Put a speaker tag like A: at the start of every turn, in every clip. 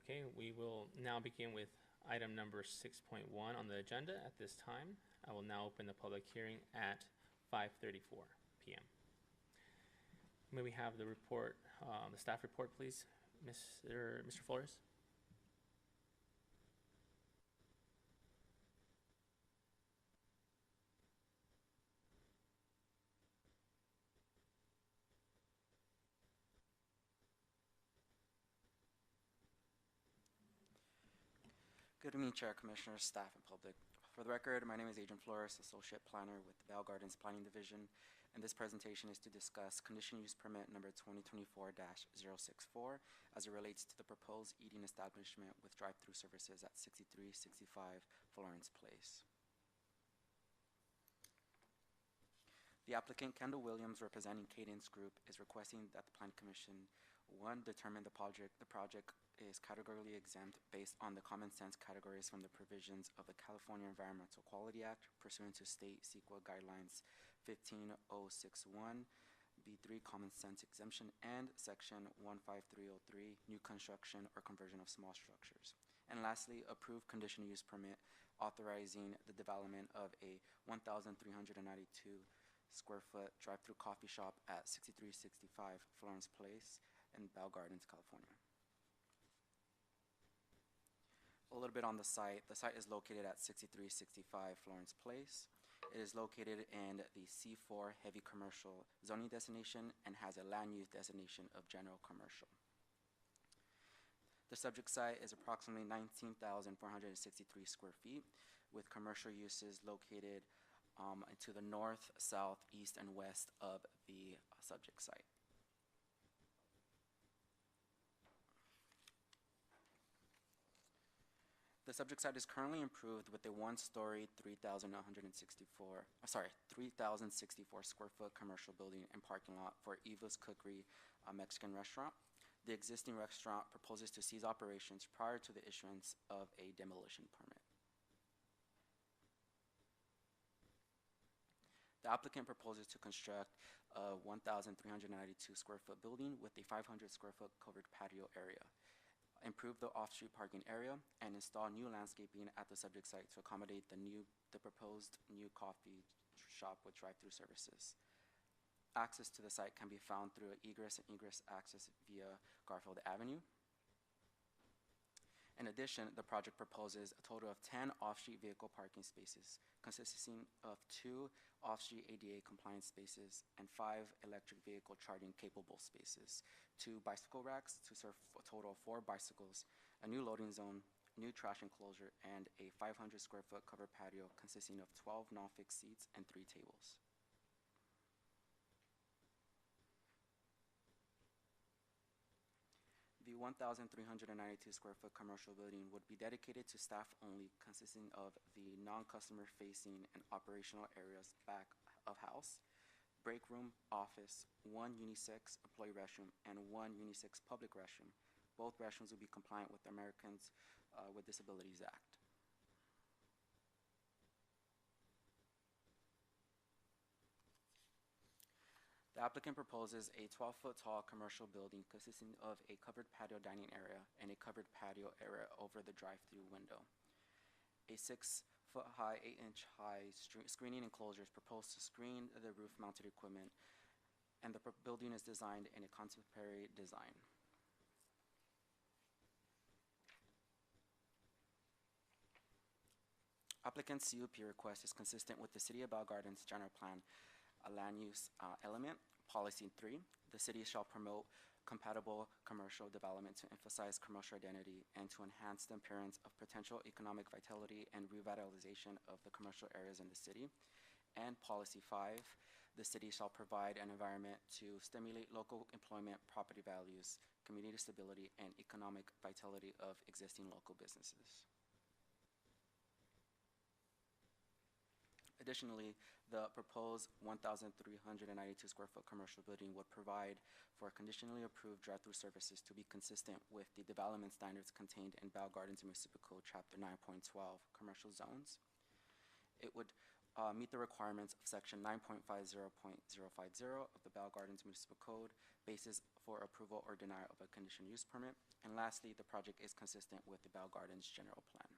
A: Okay, we will now begin with item number 6.1 on the agenda at this time. I will now open the public hearing at 5:34 p.m. May we have the report, the staff report, please, Mr. Flores?
B: Good evening, Chair, Commissioners, staff, and public. For the record, my name is Adrian Flores, Associate Planner with the Val Gardens Planning Division, and this presentation is to discuss Conditional Use Permit number 2024-064 as it relates to the proposed eating establishment with drive-through services at 6365 Florence Place. The applicant, Kendall Williams, representing Cadence Group, is requesting that the Plan Commission, one, determine the project is categorically exempt based on the common sense categories from the provisions of the California Environmental Quality Act pursuant to state CEQA guidelines 15061, B3 common sense exemption, and section 15303, new construction or conversion of small structures. And lastly, approve conditional use permit authorizing the development of a 1,392 square foot drive-through coffee shop at 6365 Florence Place in Val Gardens, California. A little bit on the site. The site is located at 6365 Florence Place. It is located in the C4 heavy commercial zoning designation and has a land use designation of general commercial. The subject site is approximately 19,463 square feet with commercial uses located to the north, south, east, and west of the subject site. The subject site is currently improved with a one-story 3,064 square foot commercial building and parking lot for Eva's Cookery, a Mexican restaurant. The existing restaurant proposes to cease operations prior to the issuance of a demolition permit. The applicant proposes to construct a 1,392 square foot building with a 500 square foot covered patio area, improve the off-street parking area, and install new landscaping at the subject site to accommodate the proposed new coffee shop with drive-through services. Access to the site can be found through egress and egress access via Garfield Avenue. In addition, the project proposes a total of 10 off-street vehicle parking spaces, consisting of 2 off-street ADA compliant spaces and 5 electric vehicle charging capable spaces, 2 bicycle racks to serve a total of 4 bicycles, a new loading zone, new trash enclosure, and a 500 square foot covered patio consisting of 12 non-fixed seats and 3 tables. The 1,392 square foot commercial building would be dedicated to staff only, consisting of the non-customer facing and operational areas back of house, break room, office, 1 unisex employee restroom, and 1 unisex public restroom. Both restrooms will be compliant with the Americans with Disabilities Act. The applicant proposes a 12-foot tall commercial building consisting of a covered patio dining area and a covered patio area over the drive-through window. A 6-foot high, 8-inch high screening enclosure is proposed to screen the roof-mounted equipment, and the building is designed in a contemporary design. Applicant's CUP request is consistent with the City of Val Gardens General Plan land use element. Policy 3, the city shall promote compatible commercial development to emphasize commercial identity and to enhance the appearance of potential economic vitality and revitalization of the commercial areas in the city. And Policy 5, the city shall provide an environment to stimulate local employment, property values, community stability, and economic vitality of existing local businesses. Additionally, the proposed 1,392 square foot commercial building would provide for conditionally approved drive-through services to be consistent with the development standards contained in Val Gardens Municipal Code Chapter 9.12 Commercial Zones. It would meet the requirements of Section 9.50.050 of the Val Gardens Municipal Code, basis for approval or denial of a conditional use permit. And lastly, the project is consistent with the Bell Gardens general plan.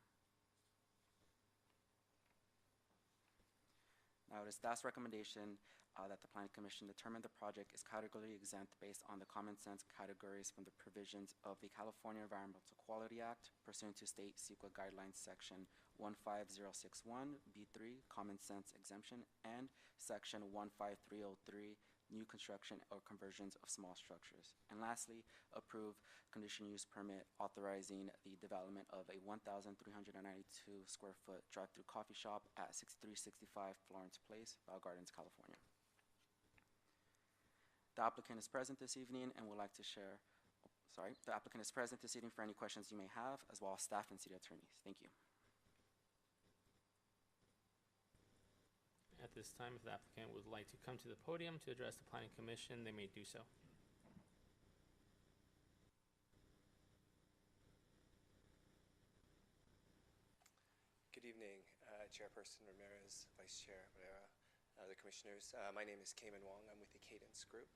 B: Now, it is staff's recommendation that the Planning Commission determine the project is categorically exempt based on the common sense categories from the provisions of the California Environmental Quality Act pursuant to State CEQA Guidelines Section 15061 B3 Common Sense Exemption and Section 15303 New Construction or Conversions of Small Structures. And lastly, approve conditional use permit authorizing the development of a 1,392 square foot drive-through coffee shop at 6365 Florence Place, Bell Gardens, California. The applicant is present this evening and would like to share, the applicant is present this evening for any questions you may have, as well as staff and city attorneys. Thank you.
A: At this time, if the applicant would like to come to the podium to address the Planning Commission, they may do so.
C: Good evening, Chairperson Ramirez, Vice Chair Valera, the Commissioners. My name is Cayman Wong. I'm with the Cadence Group.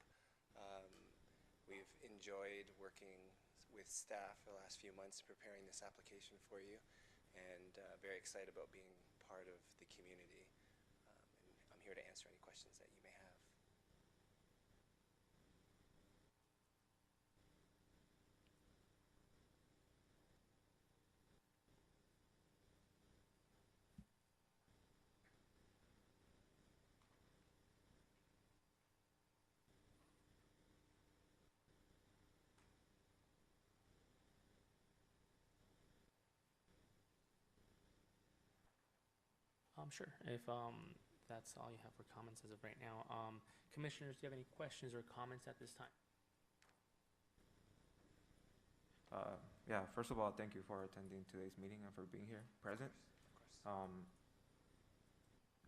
C: We've enjoyed working with staff for the last few months preparing this application for you, and very excited about being part of the community. And I'm here to answer any questions that you may have.
A: Sure. If that's all you have for comments as of right now. Commissioners, do you have any questions or comments at this time?
D: Yeah, first of all, thank you for attending today's meeting and for being here present.
C: Of course.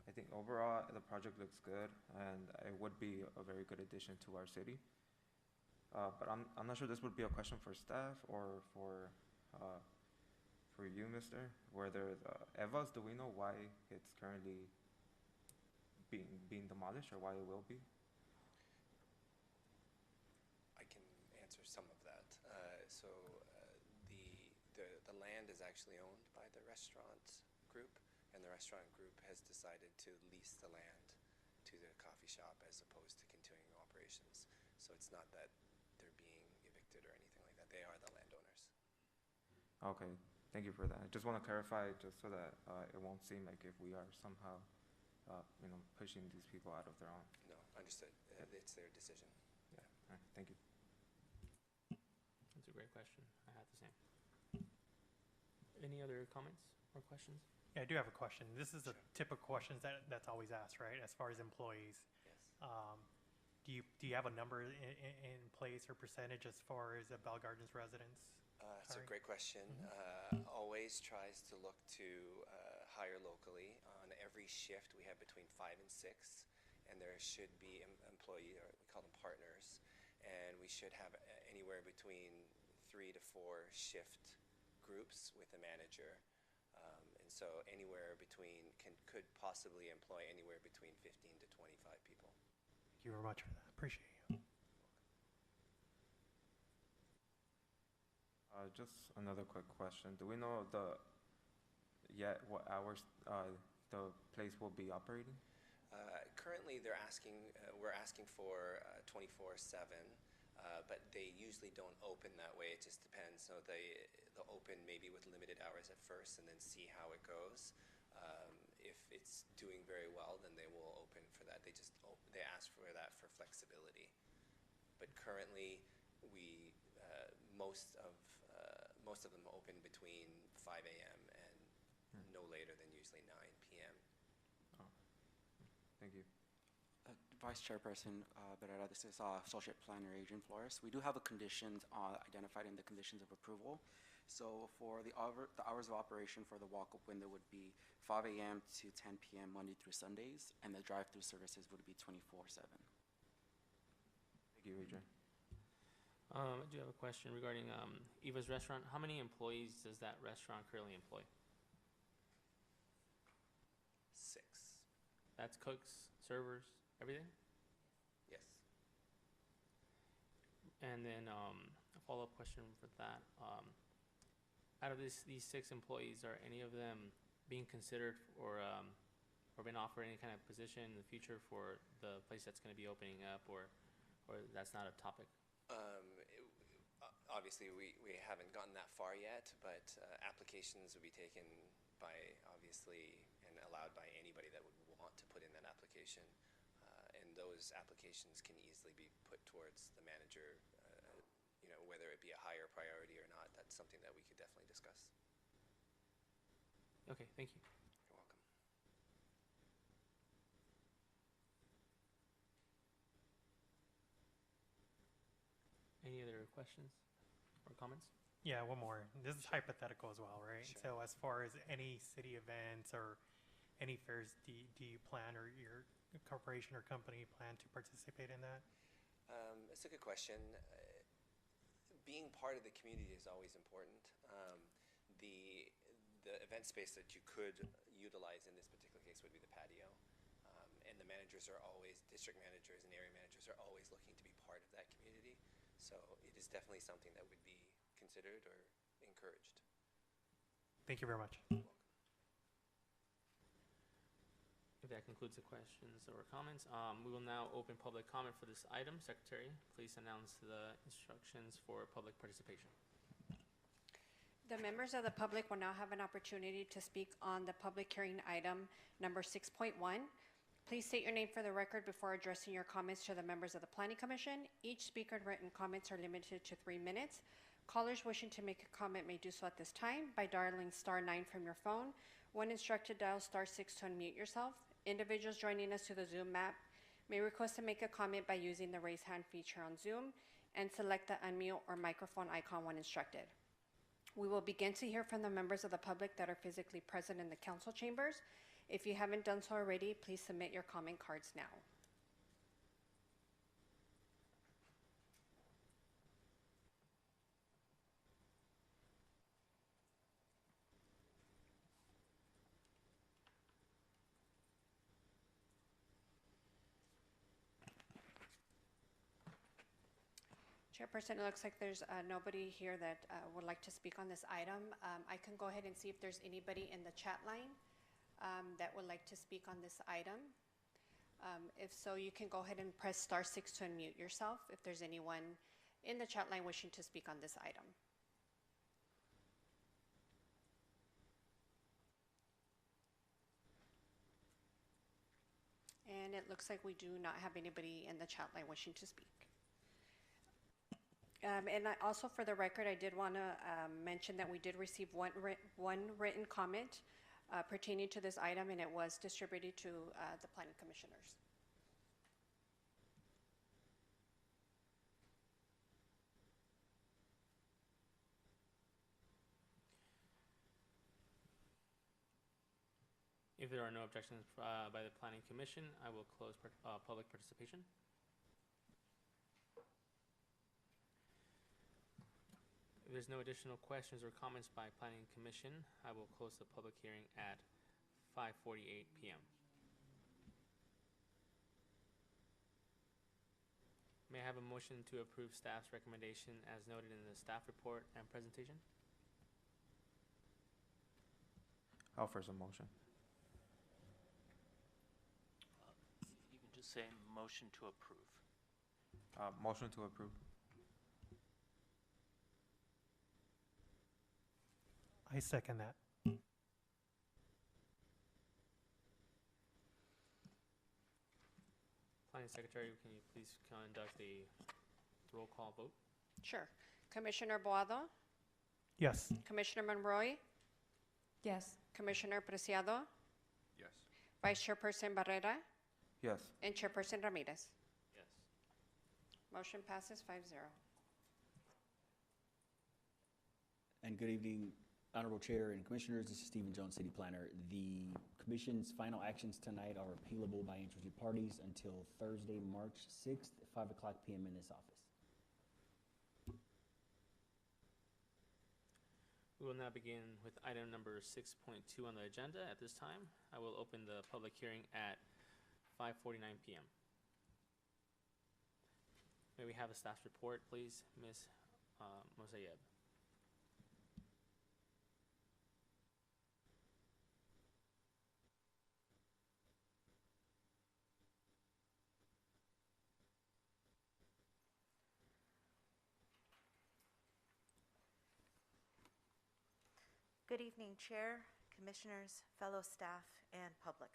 D: I think overall the project looks good and it would be a very good addition to our city. But I'm not sure this would be a question for staff or for you, Mr. Whether the Evas, do we know why it's currently being demolished or why it will be?
C: I can answer some of that. The land is actually owned by the restaurant group, and the restaurant group has decided to lease the land to the coffee shop as opposed to continuing operations. So it's not that they're being evicted or anything like that. They are the landowners.
D: Okay, thank you for that. I just want to clarify just so that it won't seem like if we are somehow pushing these people out of their own.
C: No, understood. It's their decision.
D: Yeah, all right, thank you.
A: That's a great question. I had the same. Any other comments or questions?
E: Yeah, I do have a question. This is the
C: Sure.
E: typical questions that's always asked, right? As far as employees,
C: Yes.
E: do you have a number in place or percentage as far as Bell Gardens residents?
C: It's a
E: Sorry.
C: great question. Always tries to look to hire locally. On every shift, we have between 5 and 6, and there should be employee, or we call them partners, and we should have anywhere between 3 to 4 shift groups with a manager. And so anywhere between could possibly employ anywhere between 15 to 25 people.
E: Thank you very much for that. Appreciate you.
D: Just another quick question. Do we know what hours the place will be operating?
C: Currently, we're asking for 24/7, but they usually don't open that way. It just depends. So they'll open maybe with limited hours at first, and then see how it goes. If it's doing very well, then they will open for that. They ask for that for flexibility. But currently, most of them open between 5 a.m. and no later than usually 9 p.m.
D: Oh, thank you.
B: Vice Chairperson Barrera, this is Associate Planner Adrian Flores. We do have a conditions identified in the conditions of approval. So for the hours of operation for the walk-up window would be 5 a.m. to 10 p.m. Monday through Sundays, and the drive-through services would be 24/7.
D: Thank you, Adrian.
A: I do have a question regarding Eva's restaurant. How many employees does that restaurant currently employ?
C: 6.
A: That's cooks, servers, everything?
C: Yes.
A: And then a follow-up question for that. Out of these 6 employees, are any of them being considered or been offered any kind of position in the future for the place that's going to be opening up, or that's not a topic?
C: Obviously, we haven't gotten that far yet, but applications will be taken by, obviously, and allowed by anybody that would want to put in that application. And those applications can easily be put towards the manager, whether it be a higher priority or not. That's something that we could definitely discuss.
A: Okay, thank you.
C: You're welcome.
A: Any other questions or comments?
E: Yeah, one more. This is hypothetical as well, right?
C: Sure.
E: So as far as any city events or any fairs, do you plan, or your corporation or company plan to participate in that?
C: It's a good question. Being part of the community is always important. The event space that you could utilize in this particular case would be the patio. And the managers are always, district managers and area managers are always looking to be part of that community. So it is definitely something that would be considered or encouraged.
E: Thank you very much.
A: If that concludes the questions or comments, we will now open public comment for this item. Secretary, please announce the instructions for public participation.
F: The members of the public will now have an opportunity to speak on the public hearing item number 6.1. Please state your name for the record before addressing your comments to the members of the Planning Commission. Each speaker's written comments are limited to 3 minutes. Callers wishing to make a comment may do so at this time by dialing *9 from your phone. When instructed, dial *6 to unmute yourself. Individuals joining us to the Zoom app may request to make a comment by using the raise hand feature on Zoom and select the unmute or microphone icon when instructed. We will begin to hear from the members of the public that are physically present in the council chambers. If you haven't done so already, please submit your comment cards now. Chairperson, it looks like there's nobody here that would like to speak on this item. I can go ahead and see if there's anybody in the chat line that would like to speak on this item. If so, you can go ahead and press *6 to unmute yourself if there's anyone in the chat line wishing to speak on this item. And it looks like we do not have anybody in the chat line wishing to speak. And also for the record, I did want to mention that we did receive one written comment pertaining to this item, and it was distributed to the planning commissioners.
A: If there are no objections by the Planning Commission, I will close public participation. If there's no additional questions or comments by Planning Commission, I will close the public hearing at 5:48 p.m. May I have a motion to approve staff's recommendation as noted in the staff report and presentation?
D: I'll first a motion.
G: You can just say motion to approve.
D: Motion to approve.
E: I second that.
A: Planning Secretary, can you please conduct a roll call vote?
F: Sure. Commissioner Boado,
E: Yes.
F: Commissioner Monroy,
H: Yes.
F: Commissioner Preciado,
D: Yes.
F: Vice Chairperson Barrera,
D: Yes.
F: and Chairperson Ramirez.
A: Yes.
F: Motion passes 5-0.
I: And good evening, Honorable Chair and Commissioners. This is Stephen Jones, City Planner. The Commission's final actions tonight are appealable by interested parties until Thursday, March 6th at 5:00 p.m. in this office.
A: We will now begin with item number 6.2 on the agenda. At this time, I will open the public hearing at 5:49 p.m. May we have a staff's report, please, Ms. Mosayeb?
H: Good evening, Chair, Commissioners, fellow staff, and public.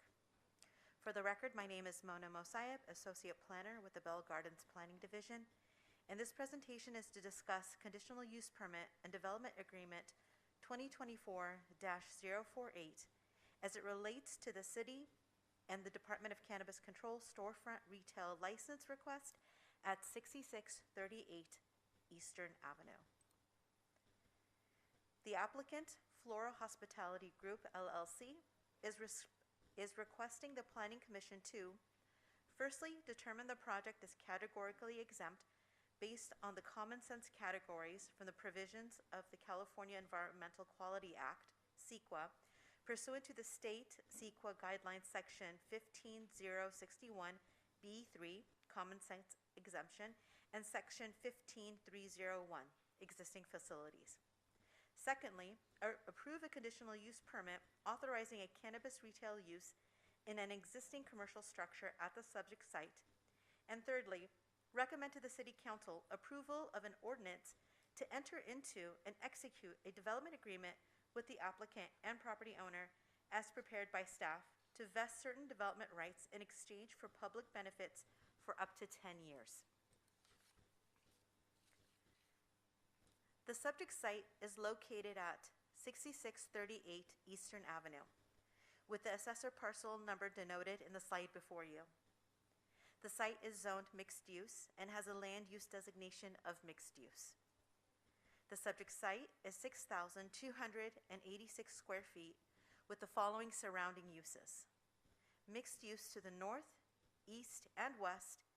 H: For the record, my name is Mona Mosayeb, Associate Planner with the Bell Gardens Planning Division, and this presentation is to discuss Conditional Use Permit and Development Agreement 2024-048 as it relates to the City and the Department of Cannabis Control storefront retail license request at 6638 Eastern Avenue. The applicant, Floral Hospitality Group, LLC, is requesting the Planning Commission to, firstly, determine the project is categorically exempt based on the common sense categories from the provisions of the California Environmental Quality Act, CEQA, pursuant to the state CEQA guidelines section 15061B3, common sense exemption, and section 15301, existing facilities. Secondly, approve a conditional use permit authorizing a cannabis retail use in an existing commercial structure at the subject site. And thirdly, recommend to the City Council approval of an ordinance to enter into and execute a development agreement with the applicant and property owner as prepared by staff to vest certain development rights in exchange for public benefits for up to 10 years. The subject site is located at 6638 Eastern Avenue, with the assessor parcel number denoted in the slide before you. The site is zoned mixed use and has a land use designation of mixed use. The subject site is 6,286 square feet with the following surrounding uses: mixed use to the north, east, and west,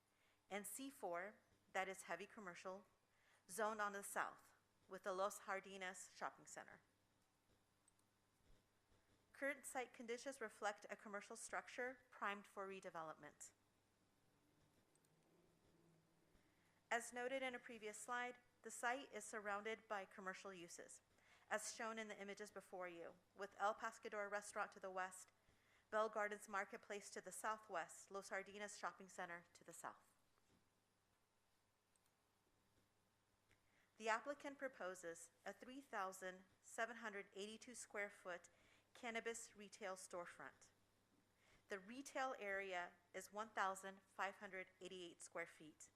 H: and C4, that is heavy commercial, zoned on the south, with the Los Jardines Shopping Center. Current site conditions reflect a commercial structure primed for redevelopment. As noted in a previous slide, the site is surrounded by commercial uses, as shown in the images before you, with El Pescador Restaurant to the west, Bell Gardens Marketplace to the southwest, Los Jardines Shopping Center to the south. The applicant proposes a 3,782 square foot cannabis retail storefront. The retail area is 1,588 square feet,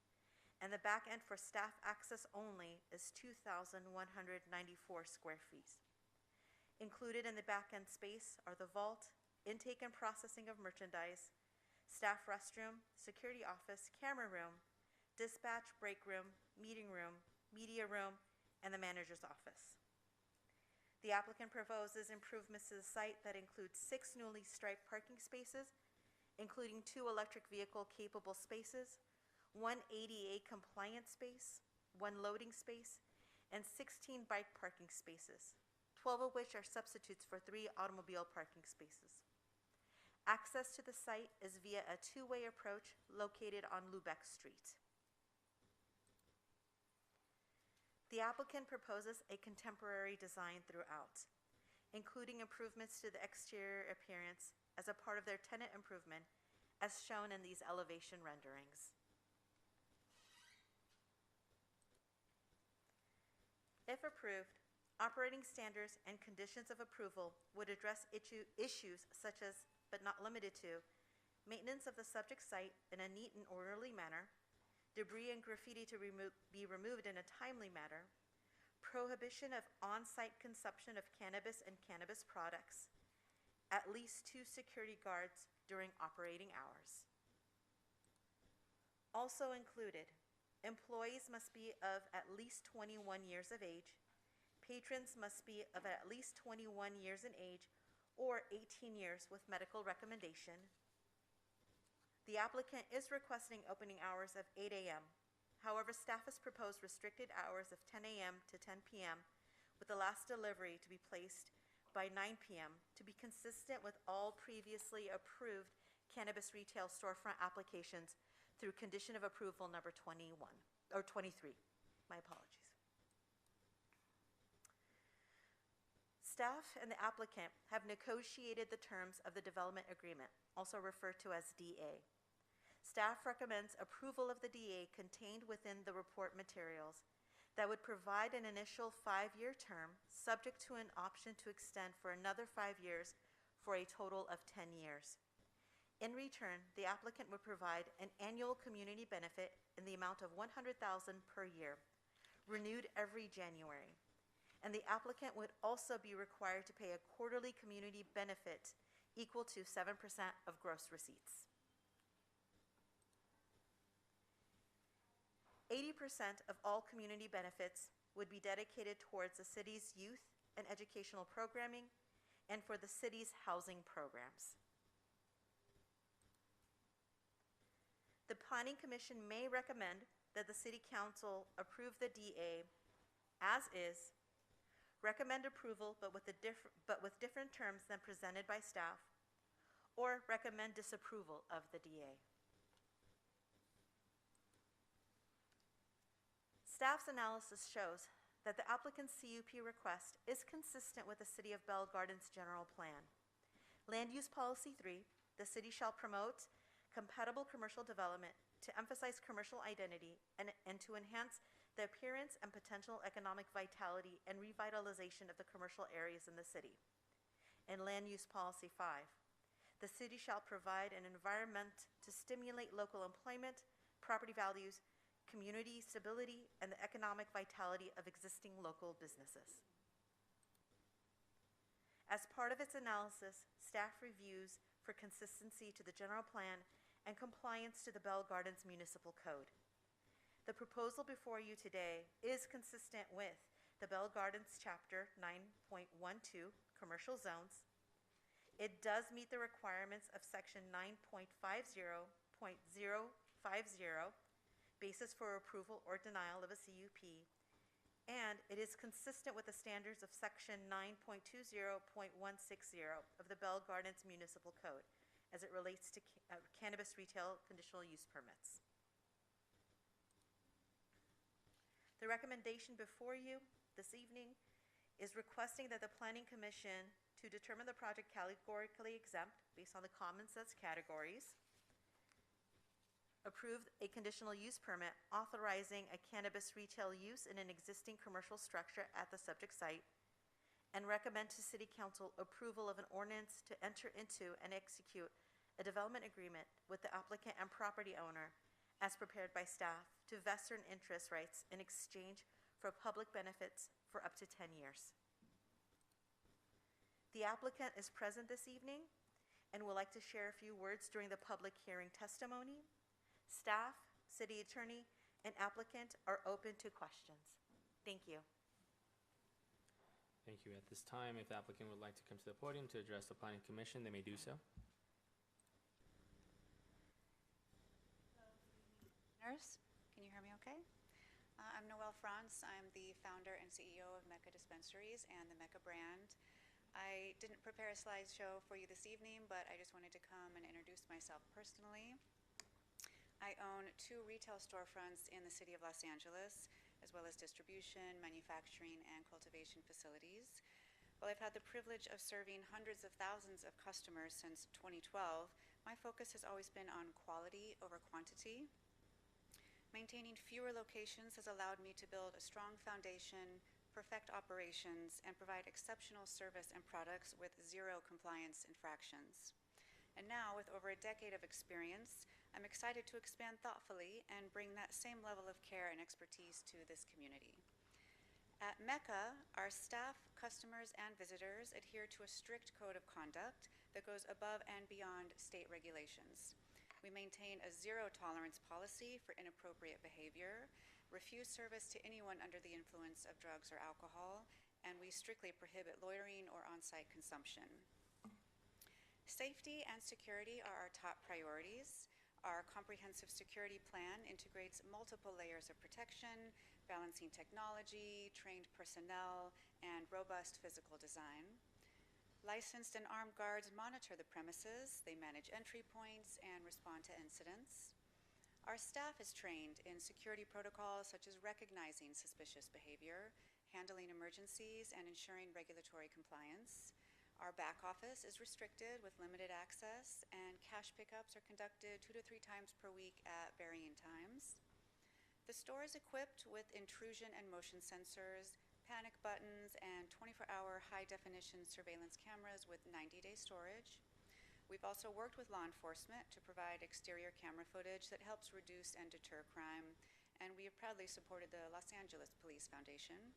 H: and the back end for staff access only is 2,194 square feet. Included in the back end space are the vault, intake and processing of merchandise, staff restroom, security office, camera room, dispatch, break room, meeting room, media room, and the manager's office. The applicant proposes improvements to the site that include 6 newly striped parking spaces, including 2 electric vehicle capable spaces, 1 ADA compliant space, 1 loading space, and 16 bike parking spaces, 12 of which are substitutes for 3 automobile parking spaces. Access to the site is via a 2-way approach located on Lubeck Street. The applicant proposes a contemporary design throughout, including improvements to the exterior appearance as a part of their tenant improvement, as shown in these elevation renderings. If approved, operating standards and conditions of approval would address issues such as, but not limited to, maintenance of the subject site in a neat and orderly manner, debris and graffiti to be removed in a timely manner, prohibition of on-site consumption of cannabis and cannabis products, at least 2 security guards during operating hours. Also included, employees must be of at least 21 years of age, patrons must be of at least 21 years in age or 18 years with medical recommendation. The applicant is requesting opening hours of 8 a.m. However, staff has proposed restricted hours of 10 a.m. to 10 p.m. with the last delivery to be placed by 9 p.m. to be consistent with all previously approved cannabis retail storefront applications through condition of approval number 21. or 23. My apologies. Staff and the applicant have negotiated the terms of the development agreement, also referred to as DA. Staff recommends approval of the DA contained within the report materials that would provide an initial 5-year term, subject to an option to extend for another 5 years for a total of 10 years. In return, the applicant would provide an annual community benefit in the amount of $100,000 per year, renewed every January. And the applicant would also be required to pay a quarterly community benefit equal to 7% of gross receipts. 80% of all community benefits would be dedicated towards the city's youth and educational programming and for the city's housing programs. The Planning Commission may recommend that the City Council approve the DA as is, recommend approval but with different terms than presented by staff, or recommend disapproval of the DA. Staff's analysis shows that the applicant's CUP request is consistent with the City of Bell Gardens general plan. Land Use Policy 3, the city shall promote compatible commercial development to emphasize commercial identity and to enhance the appearance and potential economic vitality and revitalization of the commercial areas in the city. In Land Use Policy 5, the city shall provide an environment to stimulate local employment, property values, community stability, and the economic vitality of existing local businesses. As part of its analysis, staff reviews for consistency to the general plan and compliance to the Bell Gardens Municipal Code. The proposal before you today is consistent with the Bell Gardens Chapter 9.12, Commercial Zones. It does meet the requirements of Section 9.50.050, basis for approval or denial of a CUP, and it is consistent with the standards of Section 9.20.160 of the Bell Gardens Municipal Code as it relates to cannabis retail conditional use permits. The recommendation before you this evening is requesting that the Planning Commission, to determine the project categorically exempt based on the common sense categories, approve a conditional use permit authorizing a cannabis retail use in an existing commercial structure at the subject site, and recommend to City Council approval of an ordinance to enter into and execute a development agreement with the applicant and property owner as prepared by staff to vest certain interest rights in exchange for public benefits for up to 10 years. The applicant is present this evening and would like to share a few words during the public hearing testimony. Staff, city attorney, and applicant are open to questions. Thank you.
A: Thank you. At this time, if the applicant would like to come to the podium to address the Planning Commission, they may do so.
J: Nurse, can you hear me okay? I'm Noelle France. I'm the founder and CEO of Mecca Dispensaries and the Mecca brand. I didn't prepare a slideshow for you this evening, but I just wanted to come and introduce myself personally. I own 2 retail storefronts in the city of Los Angeles, as well as distribution, manufacturing, and cultivation facilities. While I've had the privilege of serving hundreds of thousands of customers since 2012, my focus has always been on quality over quantity. Maintaining fewer locations has allowed me to build a strong foundation, perfect operations, and provide exceptional service and products with 0 compliance infractions. And now, with over a decade of experience, I'm excited to expand thoughtfully and bring that same level of care and expertise to this community. At Mecca, our staff, customers, and visitors adhere to a strict code of conduct that goes above and beyond state regulations. We maintain a zero-tolerance policy for inappropriate behavior, refuse service to anyone under the influence of drugs or alcohol, and we strictly prohibit loitering or on-site consumption. Safety and security are our top priorities. Our comprehensive security plan integrates multiple layers of protection, balancing technology, trained personnel, and robust physical design. Licensed and armed guards monitor the premises, they manage entry points, and respond to incidents. Our staff is trained in security protocols such as recognizing suspicious behavior, handling emergencies, and ensuring regulatory compliance. Our back office is restricted with limited access, and cash pickups are conducted 2 to 3 times per week at varying times. The store is equipped with intrusion and motion sensors, panic buttons, and 24-hour high-definition surveillance cameras with 90-day storage. We've also worked with law enforcement to provide exterior camera footage that helps reduce and deter crime, and we have proudly supported the Los Angeles Police Foundation.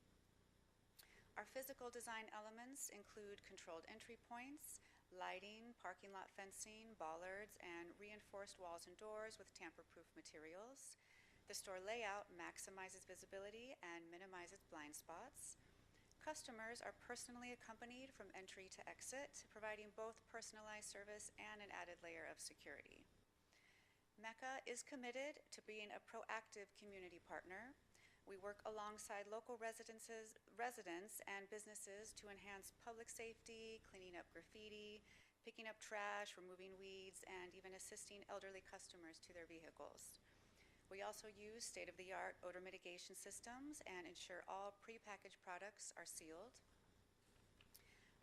J: Our physical design elements include controlled entry points, lighting, parking lot fencing, bollards, and reinforced walls and doors with tamper-proof materials. The store layout maximizes visibility and minimizes blind spots. Customers are personally accompanied from entry to exit, providing both personalized service and an added layer of security. Mecca is committed to being a proactive community partner. We work alongside local residents and businesses to enhance public safety, cleaning up graffiti, picking up trash, removing weeds, and even assisting elderly customers to their vehicles. We also use state-of-the-art odor mitigation systems and ensure all prepackaged products are sealed.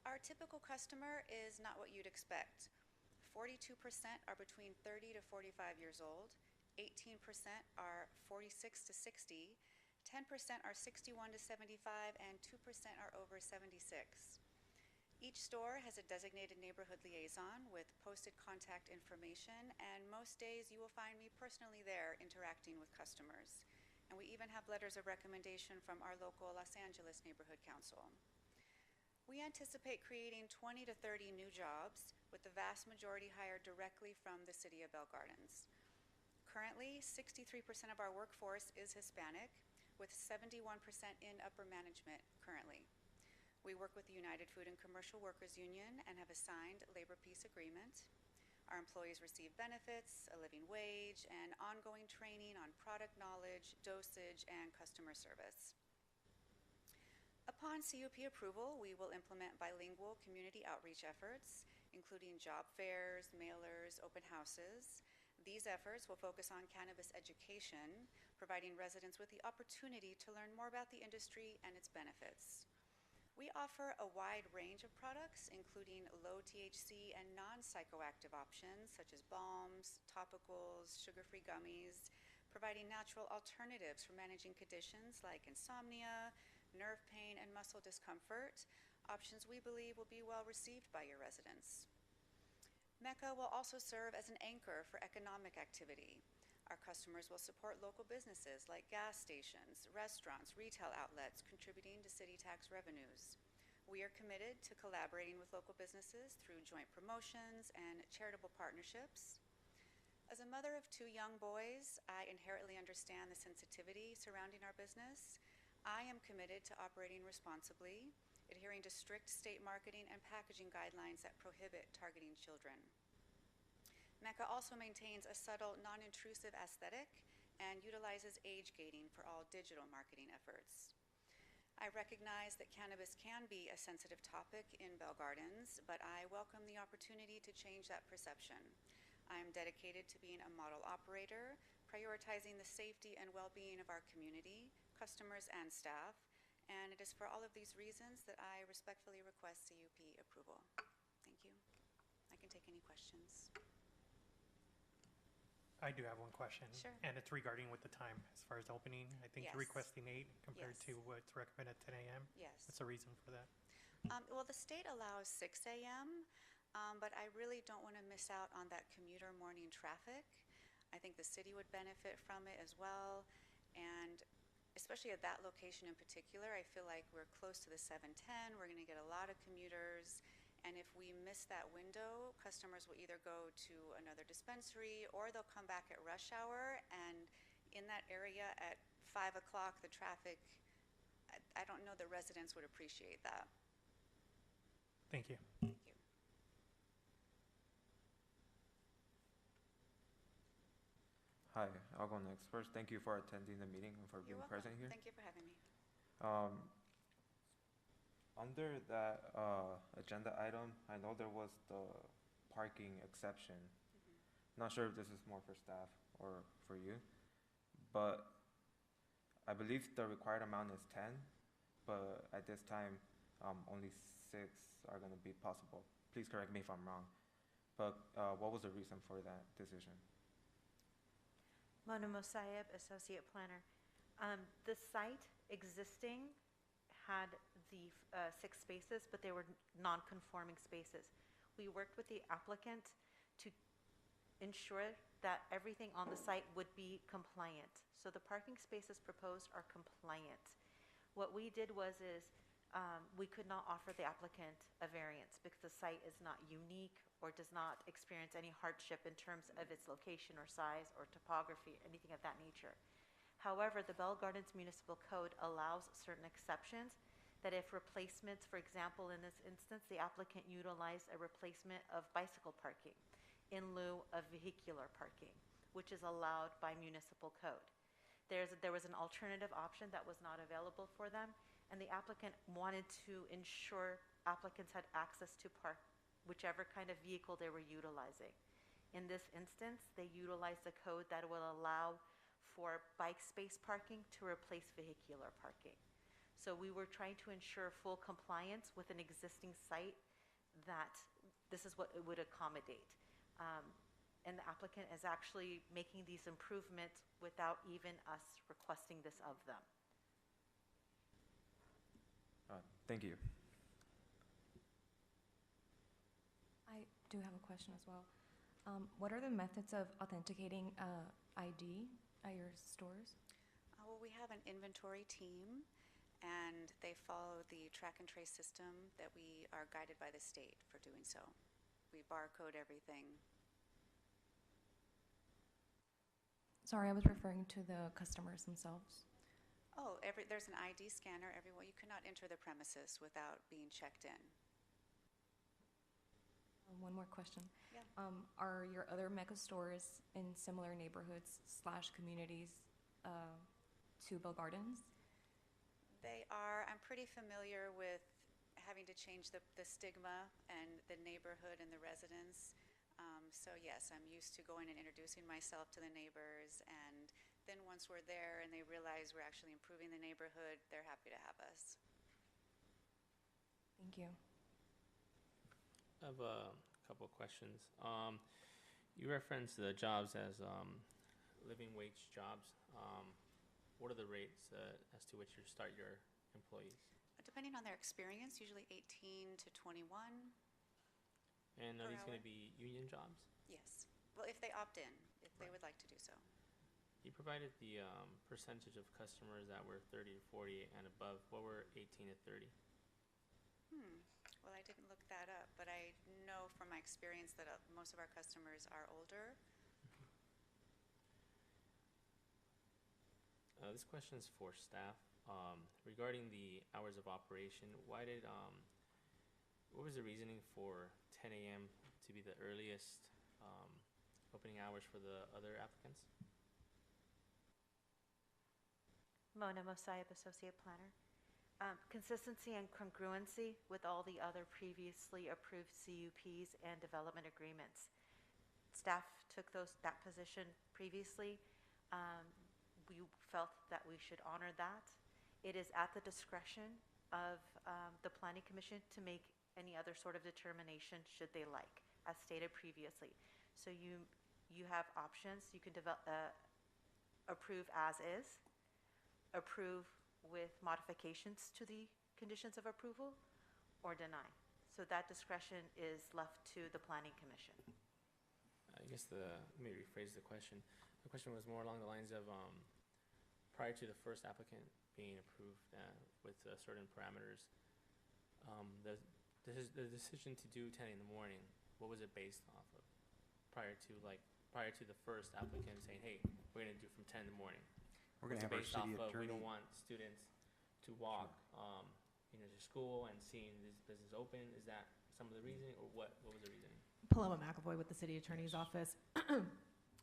J: Our typical customer is not what you'd expect. 42% are between 30 to 45 years old, 18% are 46 to 60, 10% are 61 to 75, and 2% are over 76. Each store has a designated neighborhood liaison with posted contact information, and most days you will find me personally there interacting with customers. And we even have letters of recommendation from our local Los Angeles Neighborhood Council. We anticipate creating 20 to 30 new jobs, with the vast majority hired directly from the city of Bell Gardens. Currently, 63% of our workforce is Hispanic, with 71% in upper management currently. We work with the United Food and Commercial Workers Union and have a signed labor peace agreement. Our employees receive benefits, a living wage, and ongoing training on product knowledge, dosage, and customer service. Upon CUP approval, we will implement bilingual community outreach efforts, including job fairs, mailers, open houses. These efforts will focus on cannabis education, providing residents with the opportunity to learn more about the industry and its benefits. We offer a wide range of products, including low THC and non-psychoactive options, such as balms, topicals, sugar-free gummies, providing natural alternatives for managing conditions like insomnia, nerve pain, and muscle discomfort, options we believe will be well received by your residents. Mecca will also serve as an anchor for economic activity. Our customers will support local businesses like gas stations, restaurants, retail outlets, contributing to city tax revenues. We are committed to collaborating with local businesses through joint promotions and charitable partnerships. As a mother of 2 young boys, I inherently understand the sensitivity surrounding our business. I am committed to operating responsibly, adhering to strict state marketing and packaging guidelines that prohibit targeting children. Mecca also maintains a subtle, non-intrusive aesthetic and utilizes age gating for all digital marketing efforts. I recognize that cannabis can be a sensitive topic in Bell Gardens, but I welcome the opportunity to change that perception. I am dedicated to being a model operator, prioritizing the safety and well-being of our community, customers, and staff, and it is for all of these reasons that I respectfully request CUP approval. Thank you. I can take any questions.
E: I do have one question.
J: Sure.
E: And it's regarding with the time as far as opening. I think you're
J: Yes.
E: requesting 8 compared
J: Yes.
E: to what's recommended 10 a.m.
J: Yes.
E: What's the reason for that?
J: Well, the state allows 6 a.m., but I really don't want to miss out on that commuter morning traffic. I think the city would benefit from it as well, and especially at that location in particular, I feel like we're close to the 710. We're going to get a lot of commuters, and if we miss that window, customers will either go to another dispensary or they'll come back at rush hour, and in that area at 5 o'clock, the traffic, I don't know the residents would appreciate that.
E: Thank you.
J: Thank you.
D: Hi, I'll go next. First, thank you for attending the meeting and for
J: You're
D: being
J: welcome.
D: present here.
J: Thank you for having me.
D: Under that agenda item, I know there was the parking exception. Not sure if this is more for staff or for you. But I believe the required amount is 10, but at this time, only 6 are going to be possible. Please correct me if I'm wrong. But what was the reason for that decision?
H: Mona Mosayeb, Associate Planner. The site existing had the 6 spaces, but they were non-conforming spaces. We worked with the applicant to ensure that everything on the site would be compliant. So the parking spaces proposed are compliant. What we did was we could not offer the applicant a variance because the site is not unique or does not experience any hardship in terms of its location or size or topography, anything of that nature. However, the Bell Gardens Municipal Code allows certain exceptions that if replacements, for example, in this instance, the applicant utilized a replacement of bicycle parking in lieu of vehicular parking, which is allowed by municipal code. There was an alternative option that was not available for them, and the applicant wanted to ensure applicants had access to park whichever kind of vehicle they were utilizing. In this instance, they utilized a code that will allow for bike space parking to replace vehicular parking. So we were trying to ensure full compliance with an existing site that this is what it would accommodate. And the applicant is actually making these improvements without even us requesting this of them.
D: Thank you.
K: I do have a question as well. What are the methods of authenticating ID at your stores?
J: Well, we have an inventory team, and they follow the track and trace system that we are guided by the state for doing so. We barcode everything.
K: Sorry, I was referring to the customers themselves.
J: Oh, there's an ID scanner everywhere. You cannot enter the premises without being checked in.
K: One more question.
J: Yeah.
K: Are your other mega stores in similar neighborhoods / communities to Bell Gardens?
J: They are. I'm pretty familiar with having to change the stigma and the neighborhood and the residents. So yes, I'm used to going and introducing myself to the neighbors, and then once we're there and they realize we're actually improving the neighborhood, they're happy to have us.
K: Thank you.
A: I have a couple of questions. You referenced the jobs as living wage jobs. What are the rates as to which you start your employees?
J: Depending on their experience, usually 18 to 21.
A: And are
J: Per
A: these going
J: hour.
A: to be union jobs?
J: Yes. Well, if they opt in, if they would like to do so.
A: You provided the percentage of customers that were 30 to 40 and above. What were 18 to 30?
J: Well, I didn't look that up, but I know from my experience that most of our customers are older.
A: This question is for staff. Regarding the hours of operation, what was the reasoning for 10 a.m. to be the earliest opening hours for the other applicants?
H: Mona Mosayeb, Associate Planner. Consistency and congruency with all the other previously approved CUPs and development agreements. Staff took that position previously. We felt that we should honor that. It is at the discretion of the Planning Commission to make any other sort of determination should they like, as stated previously. So you have options. You can approve as is, approve with modifications to the conditions of approval, or deny. So that discretion is left to the Planning Commission.
A: I guess let me rephrase the question. The question was more along the lines of prior to the first applicant being approved with certain parameters, the decision to do 10 in the morning, what was it based off of? Prior to the first applicant saying, hey, we're going to do from 10 in the morning.
D: We're going to have our
A: based off
D: city
A: of we
D: attorney.
A: don't want students to walk to school and seeing this business open. Is that some of the reasoning, or what was the reasoning?
L: Paloma McAvoy with the City Attorney's Office.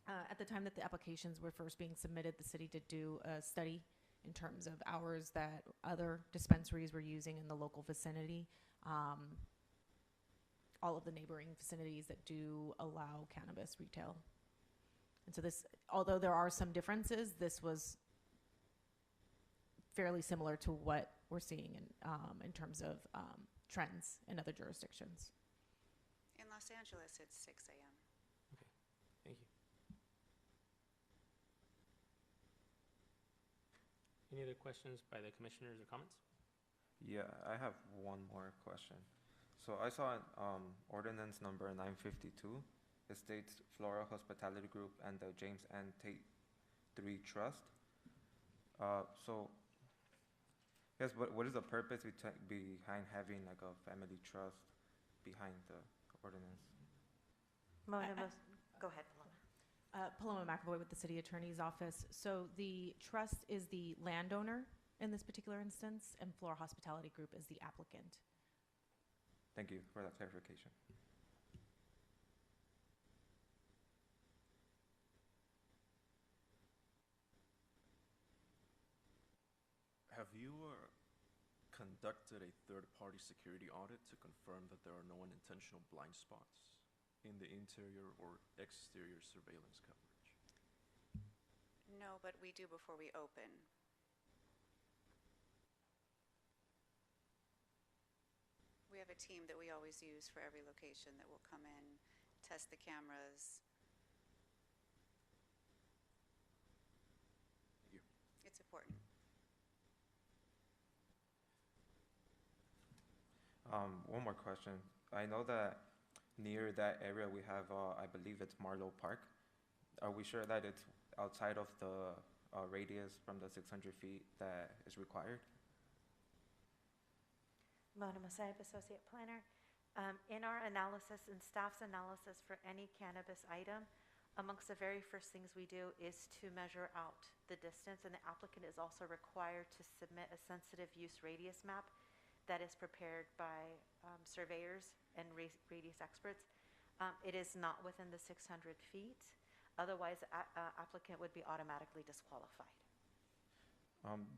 L: At the time that the applications were first being submitted, the city did do a study in terms of hours that other dispensaries were using in the local vicinity. All of the neighboring vicinities that do allow cannabis retail. And so this, although there are some differences, this was fairly similar to what we're seeing in terms of trends in other jurisdictions.
J: In Los Angeles, it's 6 a.m.
A: Thank you. Any other questions by the commissioners or comments?
D: Yeah, I have one more question. So I saw ordinance number 952. It states Flora Hospitality Group and the James N. Tate III Trust. So, yes, what is the purpose behind having like a family trust behind the ordinance?
H: Go ahead, Paloma.
L: Paloma McAvoy with the City Attorney's Office. So the trust is the landowner in this particular instance, and Flora Hospitality Group is the applicant.
D: Thank you for that clarification.
M: Have you conducted a third-party security audit to confirm that there are no unintentional blind spots in the interior or exterior surveillance coverage?
J: No, but we do before we open. We have a team that we always use for every location that will come in, test the cameras.
M: Thank you.
J: It's important.
D: One more question. I know that near that area we have, I believe it's Marlowe Park. Are we sure that it's outside of the radius from the 600 feet that is required?
H: Mona Mosaib, Associate Planner. In our analysis and staff's analysis for any cannabis item, amongst the very first things we do is to measure out the distance, and the applicant is also required to submit a sensitive use radius map that is prepared by surveyors and radius experts. It is not within the 600 feet. Otherwise, applicant would be automatically disqualified.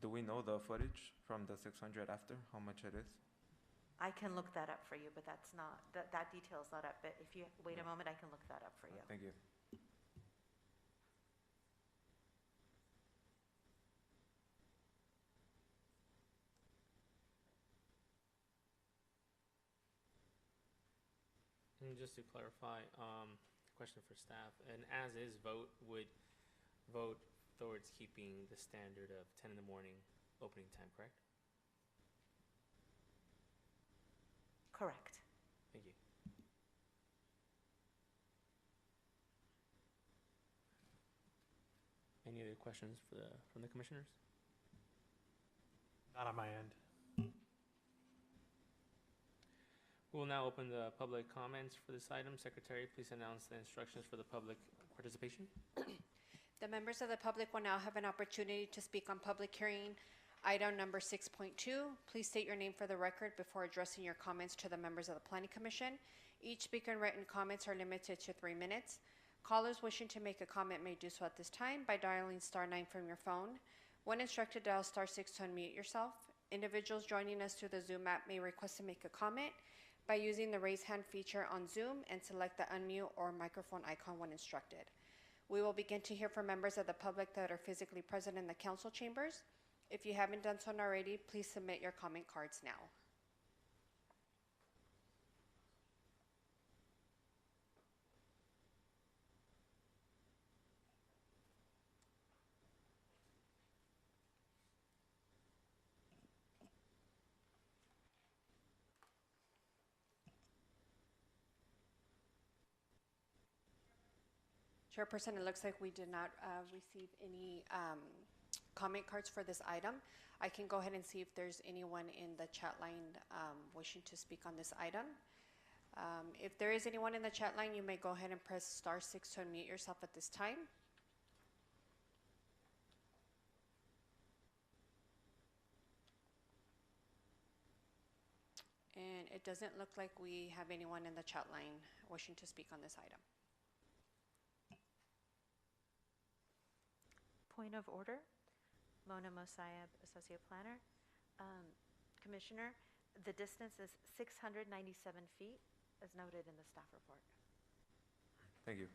D: Do we know the footage from the 600 after, how much it is?
H: I can look that up for you, but that's not, that detail is not up. But if you wait a moment, I can look that up for you.
D: Thank you.
A: And just to clarify, question for staff, an as-is vote would vote towards keeping the standard of 10 in the morning opening time, correct?
H: Correct.
A: Thank you. Any other questions from the commissioners?
E: Not on my end.
A: We'll now open the public comments for this item. Secretary, please announce the instructions for the public participation.
F: The members of the public will now have an opportunity to speak on public hearing item number 6.2. Please state your name for the record before addressing your comments to the members of the Planning Commission. Each speaker and written comments are limited to 3 minutes. Callers wishing to make a comment may do so at this time by dialing *9 from your phone. When instructed, dial *6 to unmute yourself. Individuals joining us through the Zoom app may request to make a comment by using the raise hand feature on Zoom and select the unmute or microphone icon when instructed. We will begin to hear from members of the public that are physically present in the council chambers. If you haven't done so already, please submit your comment cards now. Chairperson, it looks like we did not receive any comment cards for this item. I can go ahead and see if there's anyone in the chat line wishing to speak on this item. If there is anyone in the chat line, you may go ahead and press *6 to unmute yourself at this time. And it doesn't look like we have anyone in the chat line wishing to speak on this item.
H: Point of order. Mona Mosaib, Associate Planner. Commissioner, the distance is 697 feet, as noted in the staff report.
D: Thank you.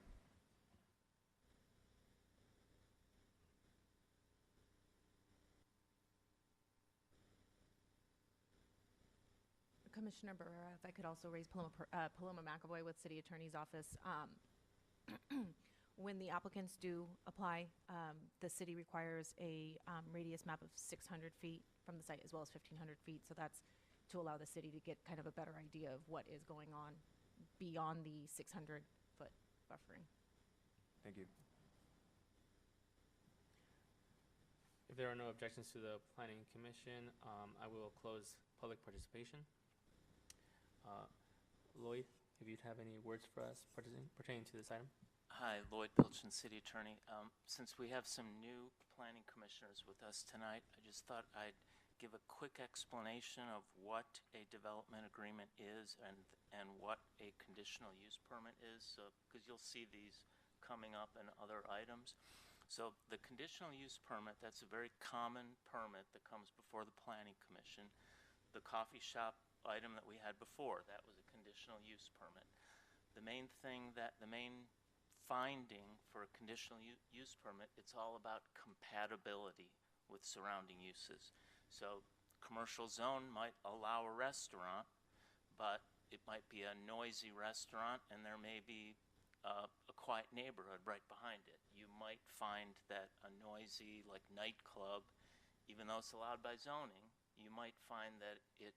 L: Commissioner Barrera, if I could also raise Paloma McAvoy with City Attorney's Office. When the applicants do apply, the city requires a radius map of 600 feet from the site as well as 1,500 feet. So that's to allow the city to get kind of a better idea of what is going on beyond the 600-foot buffering.
D: Thank you.
A: If there are no objections to the Planning Commission, I will close public participation. Lloyd, if you'd have any words for us pertaining to this item?
G: Hi, Lloyd Pilchin, City Attorney. Since we have some new planning commissioners with us tonight, I just thought I'd give a quick explanation of what a development agreement is and what a conditional use permit is, because you'll see these coming up in other items. So the conditional use permit, that's a very common permit that comes before the Planning Commission. The coffee shop item that we had before, that was a conditional use permit. The main finding for a conditional use permit, it's all about compatibility with surrounding uses. So commercial zone might allow a restaurant, but it might be a noisy restaurant and there may be a quiet neighborhood right behind it. You might find that a noisy like nightclub, even though it's allowed by zoning, you might find that it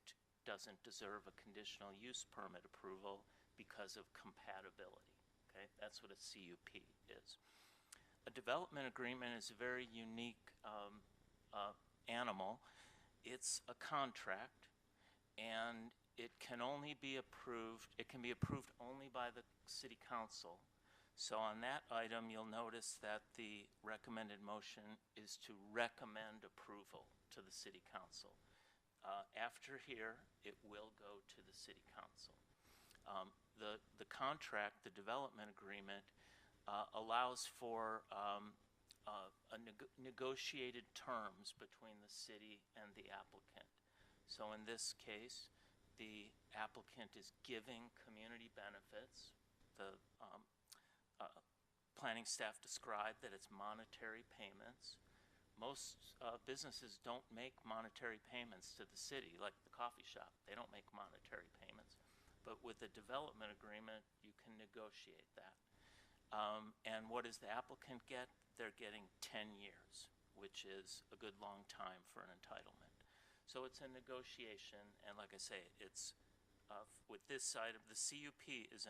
G: doesn't deserve a conditional use permit approval because of compatibility. Okay, that's what a CUP is. A development agreement is a very unique animal. It's a contract, and it can only be approved, it can be approved only by the City Council. So on that item, you'll notice that the recommended motion is to recommend approval to the City Council. After here, it will go to the City Council. The contract, the development agreement, allows for negotiated terms between the city and the applicant. So in this case, the applicant is giving community benefits. The planning staff described that it's monetary payments. Most businesses don't make monetary payments to the city, like the coffee shop. They don't make monetary payments. But with a development agreement, you can negotiate that. And what does the applicant get? They're getting 10 years, which is a good long time for an entitlement. So it's a negotiation, and like I say, it's with this side of the CUP is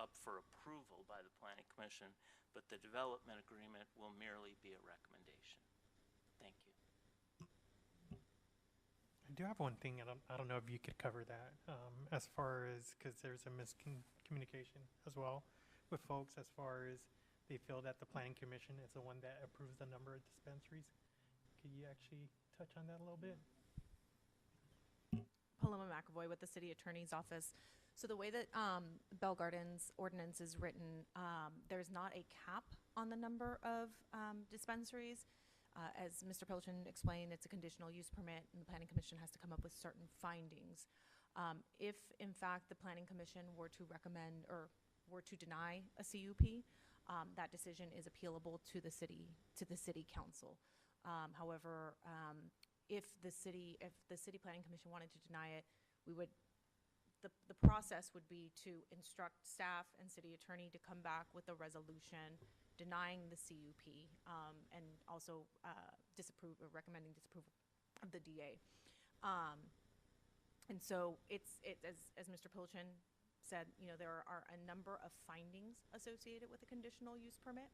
G: up for approval by the Planning Commission, but the development agreement will merely be a recommendation. Thank you.
E: I do have one thing, and I don't know if you could cover that, as far as, because there's a miscommunication as well with folks as far as they feel that the Planning Commission is the one that approves the number of dispensaries. Could you actually touch on that a little bit?
L: Paloma McAvoy with the City Attorney's Office. So the way that Bell Gardens ordinance is written, there's not a cap on the number of dispensaries. As Mr. Pilchin explained, it's a conditional use permit, and the Planning Commission has to come up with certain findings. If, in fact, the Planning Commission were to recommend or were to deny a CUP, that decision is appealable to the city council. However, if the city Planning Commission wanted to deny it, the process would be to instruct staff and city attorney to come back with a resolution denying the CUP, and also recommending disapproval of the DA. And so it's as Mr. Pilchin said, there are a number of findings associated with a conditional use permit.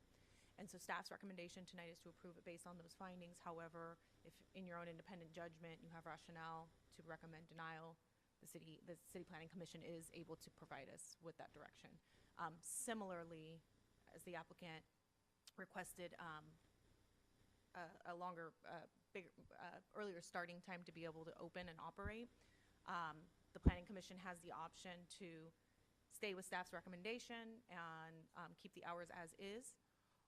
L: And so staff's recommendation tonight is to approve it based on those findings. However, if in your own independent judgment you have rationale to recommend denial, the city Planning Commission is able to provide us with that direction. Similarly, as the applicant requested a longer, earlier starting time to be able to open and operate, the Planning Commission has the option to stay with staff's recommendation and keep the hours as is,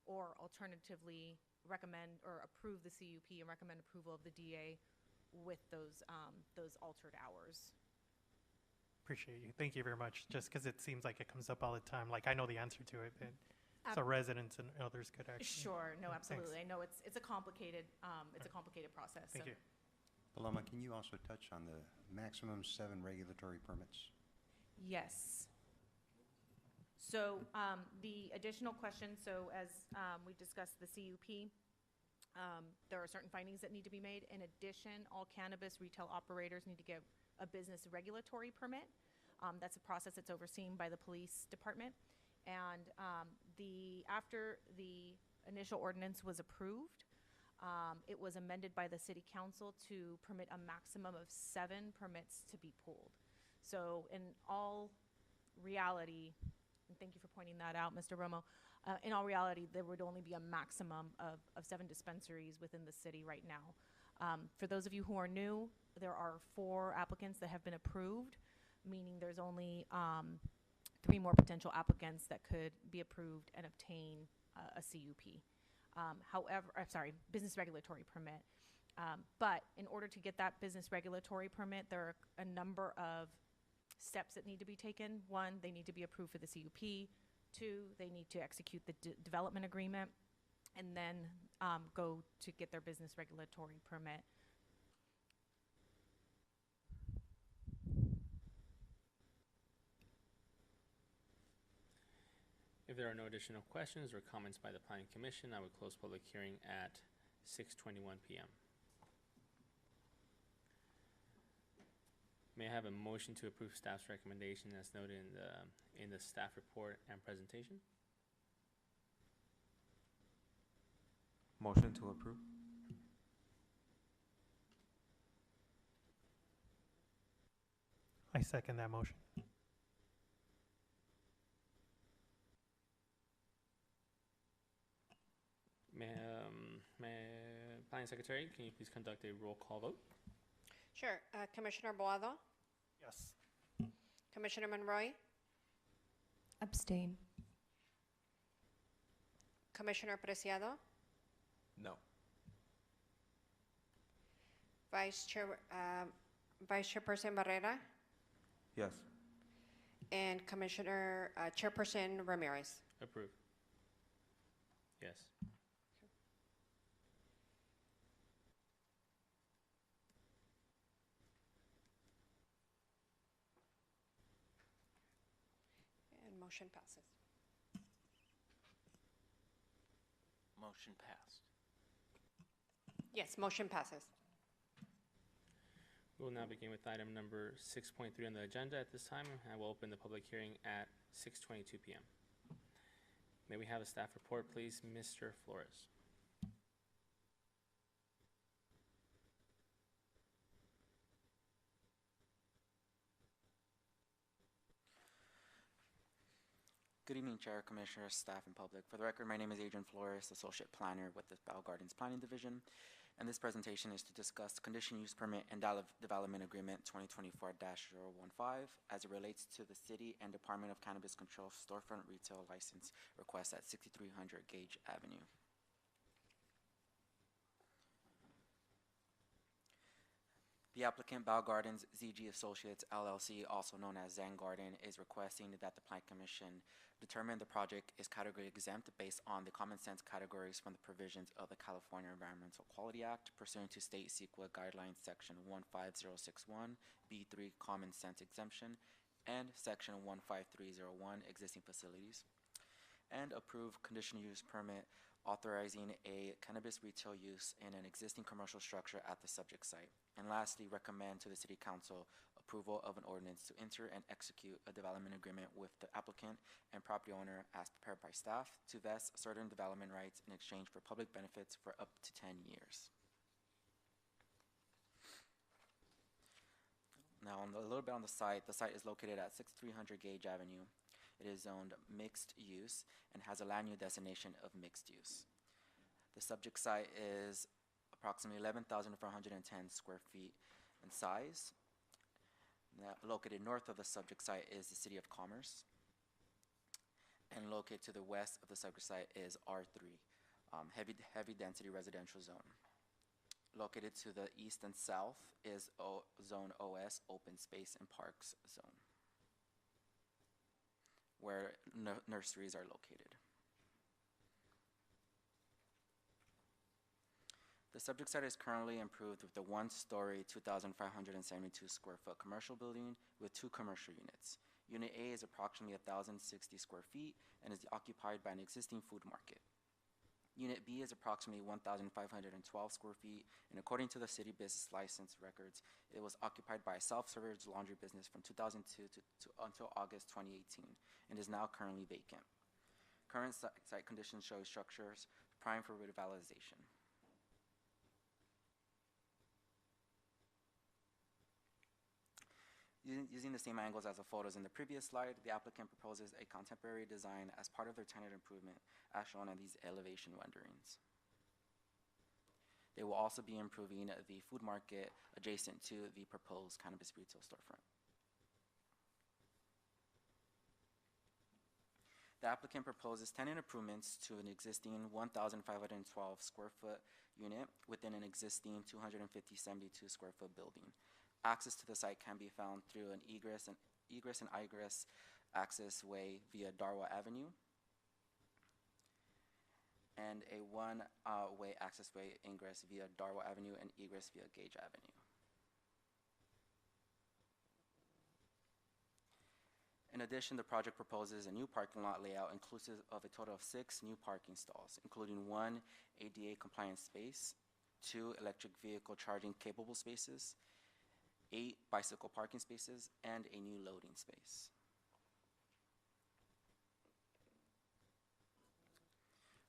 L: or alternatively recommend or approve the CUP and recommend approval of the DA with those altered hours.
E: Appreciate you. Thank you very much. Just because it seems like it comes up all the time. Like I know the answer to it, but so residents and others could actually.
L: Sure. No,
E: Yeah,
L: absolutely.
E: thanks.
L: I know it's a complicated process.
E: Thank
L: so.
E: you.
N: Paloma, can you also touch on the maximum 7 regulatory permits?
L: Yes. So the additional question, so as we discussed the CUP, there are certain findings that need to be made. In addition, all cannabis retail operators need to get a business regulatory permit. That's a process that's overseen by the police department. And after the initial ordinance was approved, it was amended by the city council to permit a maximum of 7 permits to be pulled. So in all reality, and thank you for pointing that out, Mr. Romo, in all reality, there would only be a maximum of 7 dispensaries within the city right now. For those of you who are new, there are 4 applicants that have been approved, meaning there's only 3 more potential applicants that could be approved and obtain a CUP. However, I'm sorry, business regulatory permit. But in order to get that business regulatory permit, there are a number of steps that need to be taken. 1, they need to be approved for the CUP. 2, they need to execute the development agreement, and then go to get their business regulatory permit.
A: If there are no additional questions or comments by the Planning Commission, I would close public hearing at 6:21 p.m. May I have a motion to approve staff's recommendation as noted in the staff report and presentation?
D: Motion to approve.
E: I second that motion.
A: Planning Secretary, can you please conduct a roll call vote?
F: Sure. Commissioner Boado,
E: Yes.
F: Commissioner Monroy,
K: Abstain.
F: Commissioner Preciado,
M: No.
F: Vice Chairperson Barrera,
D: Yes.
F: and Commissioner Chairperson Ramirez.
A: Approve. Yes.
F: And motion passes.
G: Motion passed.
F: Yes, motion passes.
A: We will now begin with item number 6.3 on the agenda at this time. I will open the public hearing at 6:22 p.m. May we have a staff report, please, Mr. Flores?
B: Good evening, Chair, Commissioners, staff, and public. For the record, my name is Adrian Flores, Associate Planner with the Bell Gardens Planning Division, and this presentation is to discuss the Conditional Use Permit and Development Agreement 2024-015 as it relates to the City and Department of Cannabis Control storefront retail license request at 6300 Gage Avenue. The applicant, Bell Gardens ZG Associates LLC, also known as Zen Garden, is requesting that the Plan Commission determine the project is category exempt based on the common sense categories from the provisions of the California Environmental Quality Act pursuant to State CEQA Guidelines Section 15061, B3 Common Sense Exemption, and Section 15301 Existing Facilities, and approve conditional use permit authorizing a cannabis retail use in an existing commercial structure at the subject site. And lastly, recommend to the City Council approval of an ordinance to enter and execute a development agreement with the applicant and property owner as prepared by staff to vest certain development rights in exchange for public benefits for up to 10 years. Now, a little bit on the site is located at 6300 Gage Avenue. It is zoned mixed use and has a land use designation of mixed use. The subject site is approximately 11,410 square feet in size. Now, located north of the subject site is the City of Commerce. And located to the west of the subject site is R3, heavy density residential zone. Located to the east and south is Zone OS, Open Space and Parks Zone, where nurseries are located. The subject site is currently improved with a one-story, 2,572 square foot commercial building with 2 commercial units. Unit A is approximately 1,060 square feet and is occupied by an existing food market. Unit B is approximately 1,512 square feet, and according to the city business license records, it was occupied by a self-service laundry business from 2002 until August 2018 and is now currently vacant. Current site conditions show structures prime for revitalization. Using the same angles as the photos in the previous slide, the applicant proposes a contemporary design as part of their tenant improvement, as shown on these elevation renderings. They will also be improving the food market adjacent to the proposed cannabis retail storefront. The applicant proposes tenant improvements to an existing 1,512 square foot unit within an existing 272 square foot building. Access to the site can be found through an egress and egress access way via Darwa Avenue and a one-way access way ingress via Darwa Avenue and egress via Gage Avenue. In addition, the project proposes a new parking lot layout inclusive of a total of 6 new parking stalls, including 1 ADA compliant space, 2 electric vehicle charging capable spaces, 8 bicycle parking spaces, and a new loading space.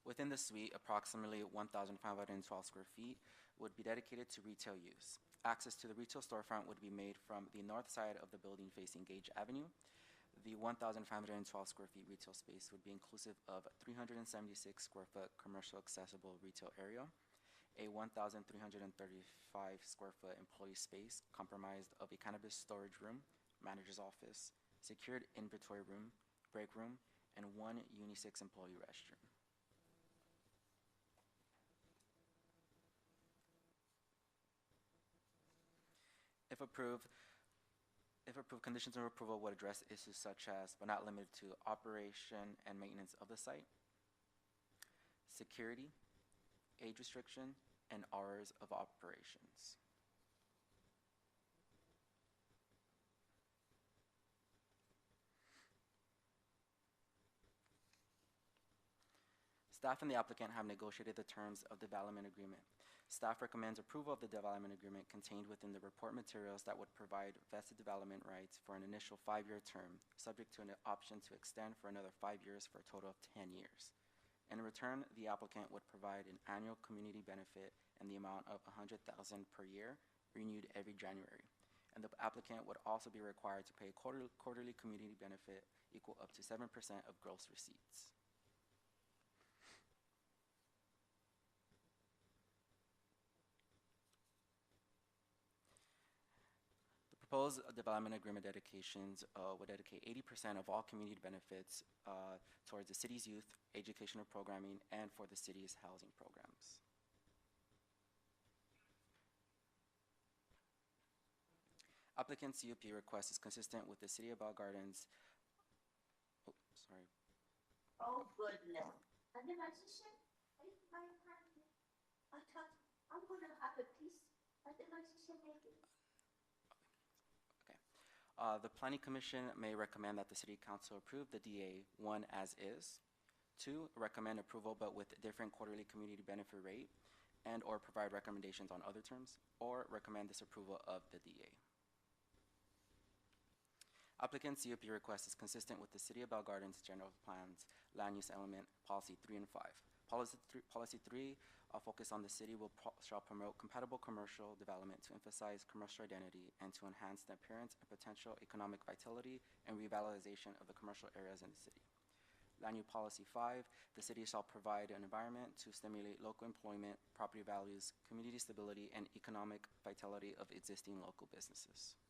B: Within the suite, approximately 1,512 square feet would be dedicated to retail use. Access to the retail storefront would be made from the north side of the building facing Gage Avenue. The 1,512 square feet retail space would be inclusive of 376 square foot commercial accessible retail area, a 1,335 square foot employee space comprised of a cannabis storage room, manager's office, secured inventory room, break room, and 1 unisex employee restroom. If approved, conditions of approval would address issues such as, but not limited to, operation and maintenance of the site, security, age restriction, and hours of operations. Staff and the applicant have negotiated the terms of the development agreement. Staff recommends approval of the development agreement contained within the report materials that would provide vested development rights for an initial 5-year term, subject to an option to extend for another 5 years for a total of 10 years. In return, the applicant would provide an annual community benefit in the amount of $100,000 per year, renewed every January. And the applicant would also be required to pay a quarterly community benefit equal up to 7% of gross receipts. Proposed development agreement dedications would dedicate 80% of all community benefits towards the city's youth, educational programming, and for the city's housing programs. Applicant CUP request is consistent with the City of Bell Gardens. Oh, sorry.
O: Oh, goodness. And then I just said, hey, I thought I'm going to have a piece. And then I just said, maybe.
B: The Planning Commission may recommend that the City Council approve the DA, 1, as is, 2, recommend approval but with a different quarterly community benefit rate, and or provide recommendations on other terms, or recommend disapproval of the DA. Applicant CUP request is consistent with the City of Bell Gardens General Plan's Land Use Element Policy 3 and 5. Policy 3 focus on the city shall promote compatible commercial development to emphasize commercial identity and to enhance the appearance and potential economic vitality and revitalization of the commercial areas in the city. Land Use Policy 5, the city shall provide an environment to stimulate local employment, property values, community stability, and economic vitality of existing local businesses.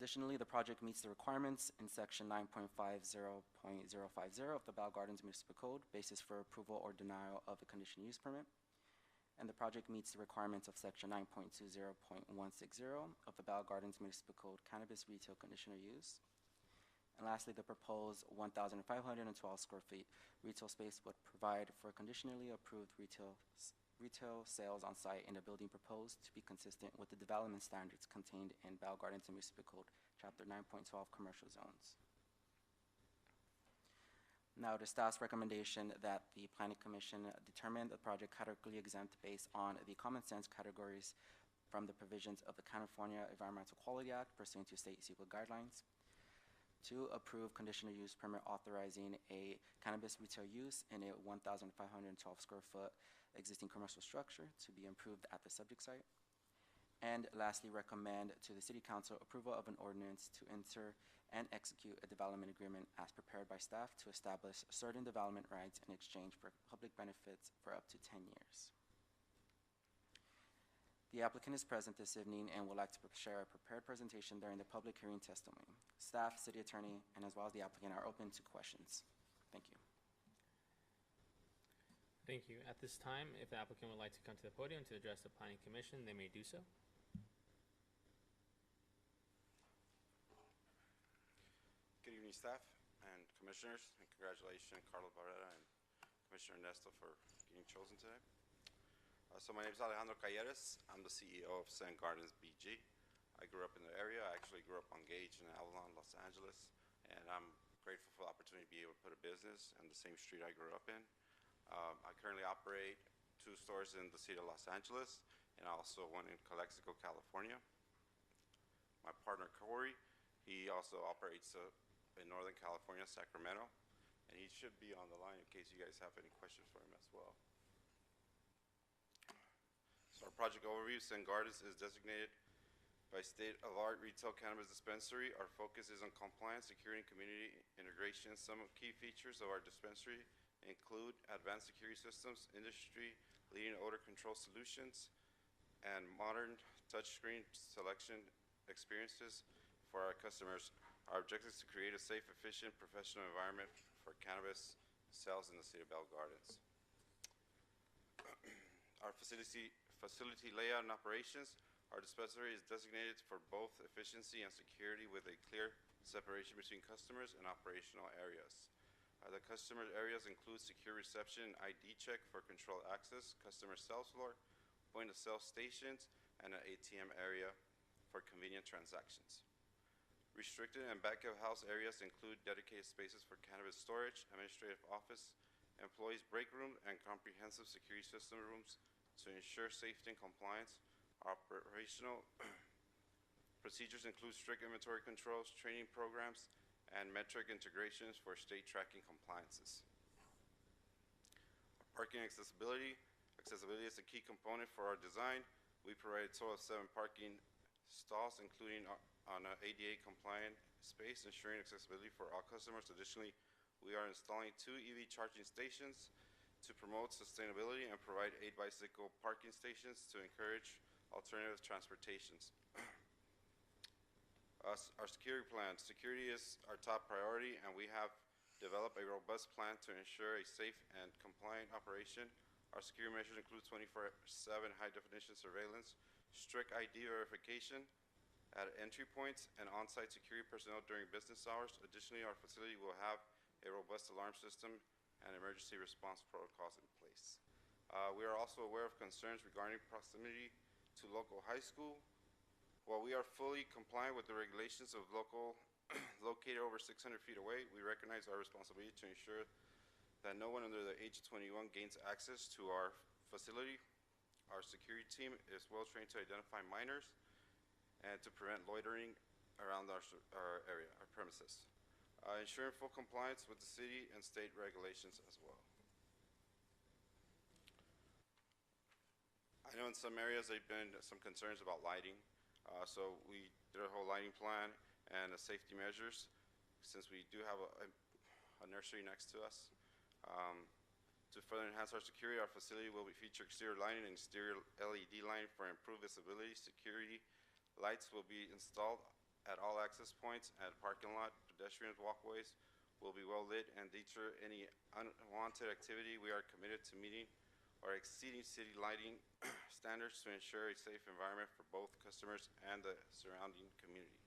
B: Additionally, the project meets the requirements in Section 9.50.050 of the Bell Gardens Municipal Code, basis for approval or denial of a conditional use permit. And the project meets the requirements of Section 9.20.160 of the Bell Gardens Municipal Code, cannabis retail conditional use. And lastly, the proposed 1,512 square feet retail space would provide for conditionally approved retail sales on site in the building proposed to be consistent with the development standards contained in Bell Gardens Municipal Code, Chapter 9.12, Commercial Zones. Now, the staff's recommendation that the Planning Commission determine the project categorically exempt based on the common sense categories from the provisions of the California Environmental Quality Act pursuant to state CEQA guidelines. 2, approve conditional use permit authorizing a cannabis retail use in a 1,512 square foot existing commercial structure to be improved at the subject site. And lastly, recommend to the City Council approval of an ordinance to enter and execute a development agreement as prepared by staff to establish certain development rights in exchange for public benefits for up to 10 years. The applicant is present this evening and would like to share a prepared presentation during the public hearing testimony. Staff, city attorney, and as well as the applicant are open to questions. Thank you.
A: Thank you. At this time, if the applicant would like to come to the podium to address the Planning Commission, they may do so.
P: Good evening, staff and commissioners, and congratulations, Carlos Barrera and Commissioner Ernesto, for getting chosen today. So my name is Alejandro Calleres. I'm the CEO of Zen Gardens BG. I grew up in the area. I actually grew up on Gage in Avalon, Los Angeles, and I'm grateful for the opportunity to be able to put a business in the same street I grew up in. I currently operate 2 stores in the city of Los Angeles and also one in Calexico, California. My partner, Corey, he also operates in Northern California, Sacramento, and he should be on the line in case you guys have any questions for him as well. So our project overview, Zen Gardens is designated by state-of-art retail cannabis dispensary. Our focus is on compliance, security, and community integration. Some of key features of our dispensary include advanced security systems, industry-leading odor control solutions, and modern touchscreen selection experiences for our customers. Our objective is to create a safe, efficient, professional environment for cannabis sales in the city of Bell Gardens. Our facility layout and operations. Our dispensary is designated for both efficiency and security with a clear separation between customers and operational areas. The customer areas include secure reception and ID check for controlled access, customer sales floor, point of sale stations, and an ATM area for convenient transactions. Restricted and back of house areas include dedicated spaces for cannabis storage, administrative office, employees break room, and comprehensive security system rooms to ensure safety and compliance. Operational procedures include strict inventory controls, training programs, and metric integrations for state tracking compliances. Parking accessibility. Accessibility is a key component for our design. We provide a total of 7 parking stalls, including on an ADA compliant space, ensuring accessibility for all customers. Additionally, we are installing 2 EV charging stations to promote sustainability and provide 8 bicycle parking stations to encourage alternative transportations. Our security plan. Security is our top priority, and we have developed a robust plan to ensure a safe and compliant operation. Our security measures include 24/7 high-definition surveillance, strict ID verification at entry points, and on-site security personnel during business hours. Additionally, our facility will have a robust alarm system and emergency response protocols in place. We are also aware of concerns regarding proximity to local high school. While we are fully compliant with the regulations of local located over 600 feet away, we recognize our responsibility to ensure that no one under the age of 21 gains access to our facility. Our security team is well trained to identify minors and to prevent loitering around our area, our premises. Ensuring full compliance with the city and state regulations as well. I know in some areas there have been some concerns about lighting, so we did a whole lighting plan and safety measures since we do have a nursery next to us. To further enhance our security, our facility will be feature exterior lighting and exterior LED lighting for improved visibility. Security lights will be installed at all access points at parking lot. Pedestrian walkways will be well lit and deter any unwanted activity. We are committed to meeting or exceeding city lighting standards to ensure a safe environment for both customers and the surrounding community.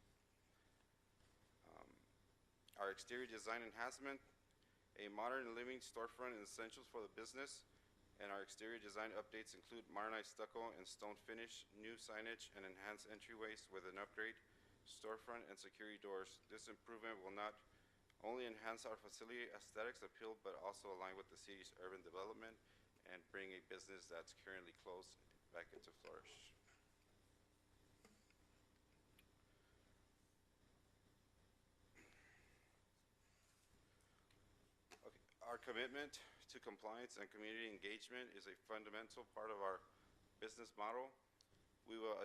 P: our exterior design enhancement, a modern living storefront and essentials for the business, and our exterior design updates include modernized stucco and stone finish, new signage, and enhanced entryways with an upgrade storefront and security doors. This improvement will not only enhance our facility aesthetics appeal, but also align with the city's urban development and bring a business that's currently closed back into flourish. Okay. Our commitment to compliance and community engagement is a fundamental part of our business model. We will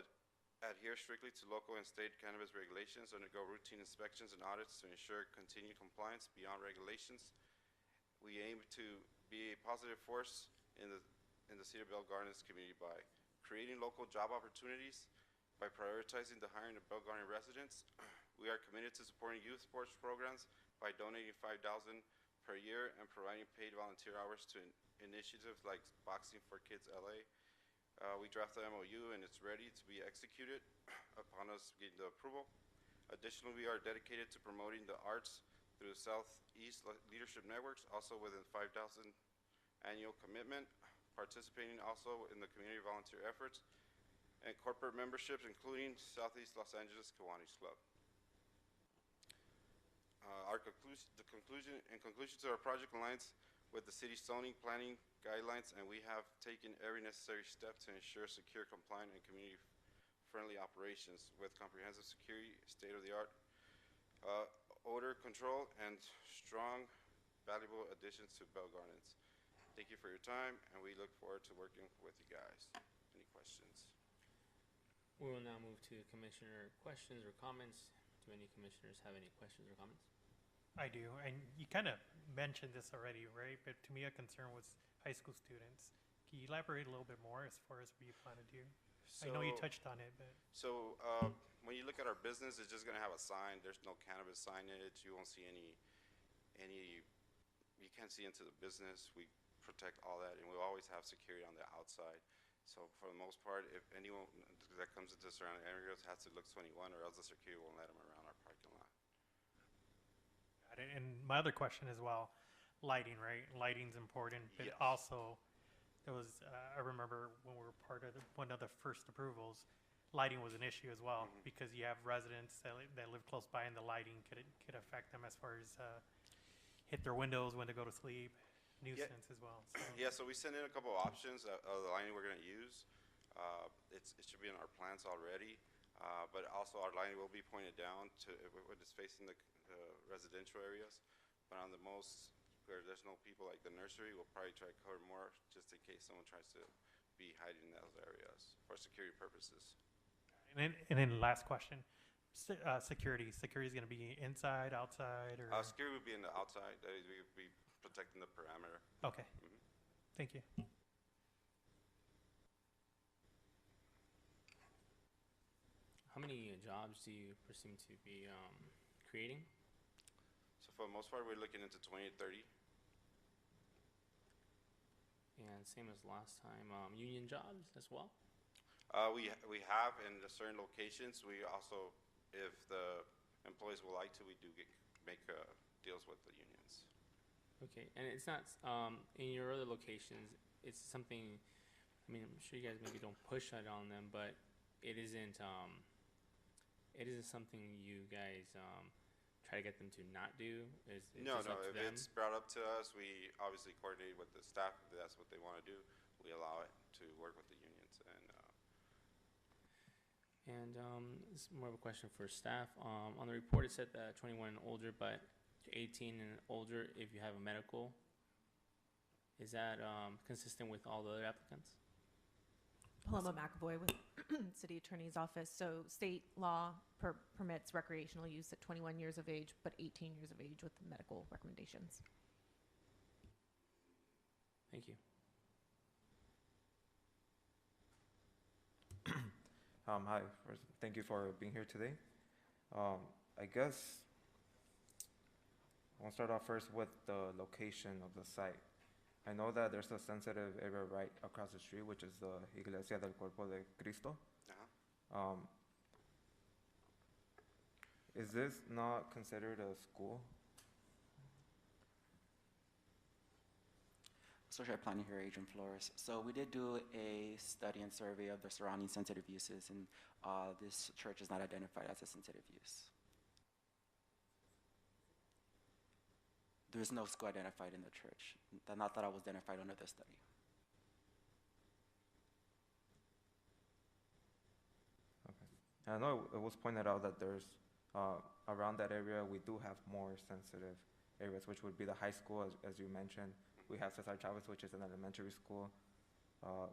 P: adhere strictly to local and state cannabis regulations, undergo routine inspections and audits to ensure continued compliance beyond regulations. We aim to be a positive force in the City of Bell Gardens community by creating local job opportunities, by prioritizing the hiring of Bell Garden residents. We are committed to supporting youth sports programs by donating $5,000 per year and providing paid volunteer hours to initiatives like Boxing for Kids LA. We drafted the MOU and it's ready to be executed upon us getting the approval. Additionally, we are dedicated to promoting the arts through Southeast Leadership Networks, also within 5,000 annual commitment, participating also in the community volunteer efforts and corporate memberships, including Southeast Los Angeles Kiwanis Club. In conclusion to our project aligns with the city's zoning planning guidelines, and we have taken every necessary step to ensure secure, compliant, and community-friendly operations with comprehensive security, state-of-the-art odor control, and strong, valuable additions to Bell Gardens. Thank you for your time, and we look forward to working with you guys. Any questions?
A: We will now move to commissioner questions or comments. Do any commissioners have any questions or comments?
E: I do, and you kind of mentioned this already, right? But to me, a concern was high school students. Can you elaborate a little bit more as far as what you plan to do? I know you touched on it, but.
P: So when you look at our business, it's just going to have a sign. There's no cannabis signage. You won't see any, you can't see into the business. We protect all that, and we always have security on the outside. So for the most part, if anyone that comes into surrounding areas has to look 21, or else the security won't let them around our parking lot.
E: Got it. And my other question as well, lighting, right? Lighting's important, but
P: Yes.
E: also there was, I remember when we were part of one of the first approvals, lighting was an issue as well, because you have residents that live close by and the lighting could affect them as far as hit their windows when they go to sleep, nuisance as well. So.
P: Yeah, so we sent in a couple of options of the lighting we're going to use. It should be in our plans already, but also our lighting will be pointed down to when it's facing the residential areas. But on the most, where there's no people like the nursery, we'll probably try to cover more just in case someone tries to be hiding in those areas for security purposes.
E: And then last question, security. Security is going to be inside, outside, or?
P: Security would be in the outside. We would be protecting the perimeter.
E: Okay. Thank you.
A: How many jobs do you presume to be creating?
P: So for the most part, we're looking into 20 to 30.
A: And same as last time, union jobs as well?
P: We have in certain locations. We also, if the employees would like to, we do make deals with the unions.
A: Okay, and it's not, in your other locations, it's something, I mean, I'm sure you guys maybe don't push it on them, but it isn't something you guys try to get them to not do?
P: No, if it's brought up to us, we obviously coordinate with the staff. If that's what they want to do, we allow it to work with the unions.
A: And this is more of a question for staff. On the report, it said that 21 and older, but 18 and older if you have a medical. Is that consistent with all the other applicants?
L: Paloma McAvoy with City Attorney's Office. So state law permits recreational use at 21 years of age, but 18 years of age with medical recommendations.
A: Thank you.
D: Hi, first, thank you for being here today. I guess I'll start off first with the location of the site. I know that there's a sensitive area right across the street, which is the Iglesia del Cuerpo de Cristo. Is this not considered a school
B: Social Planning here, Adrian Flores. So we did do a study and survey of the surrounding sensitive uses, and this church is not identified as a sensitive use. There is no school identified in the church. Not that I was identified under the study.
D: I know it was pointed out that there's, around that area, we do have more sensitive areas, which would be the high school, as you mentioned. We have Cesar Chavez, which is an elementary school.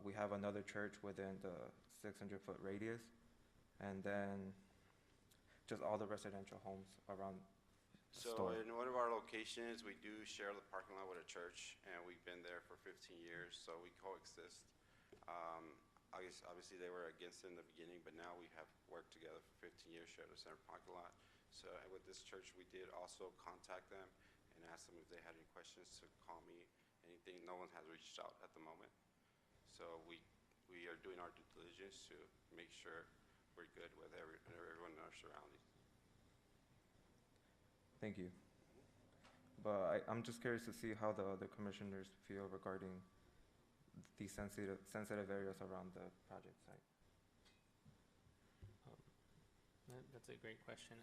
D: We have another church within the 600-foot radius. And then just all the residential homes around the
P: So
D: store.
P: in one of our locations, we do share the parking lot with a church, and we've been there for 15 years, so we coexist. Obviously, they were against it in the beginning, but now we have worked together for 15 years, share the center parking lot. So with this church, we did also contact them and ask them if they had any questions to call me, anything. No one has reached out at the moment. So we are doing our due diligence to make sure we're good with everyone in our surroundings.
D: Thank you. But I'm just curious to see how the other commissioners feel regarding these sensitive areas around the project site.
A: That's a great question.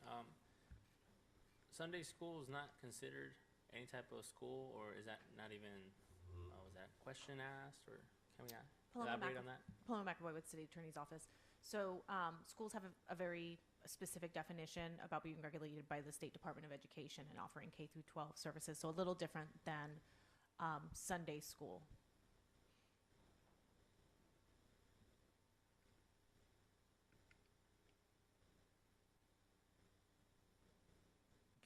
A: Sunday school is not considered any type of school, or is that not even, was that question asked, or can we elaborate on that?
L: Paloma McAvoy with City Attorney's Office. So schools have a very specific definition about being regulated by the State Department of Education and offering K through 12 services, so a little different than Sunday school.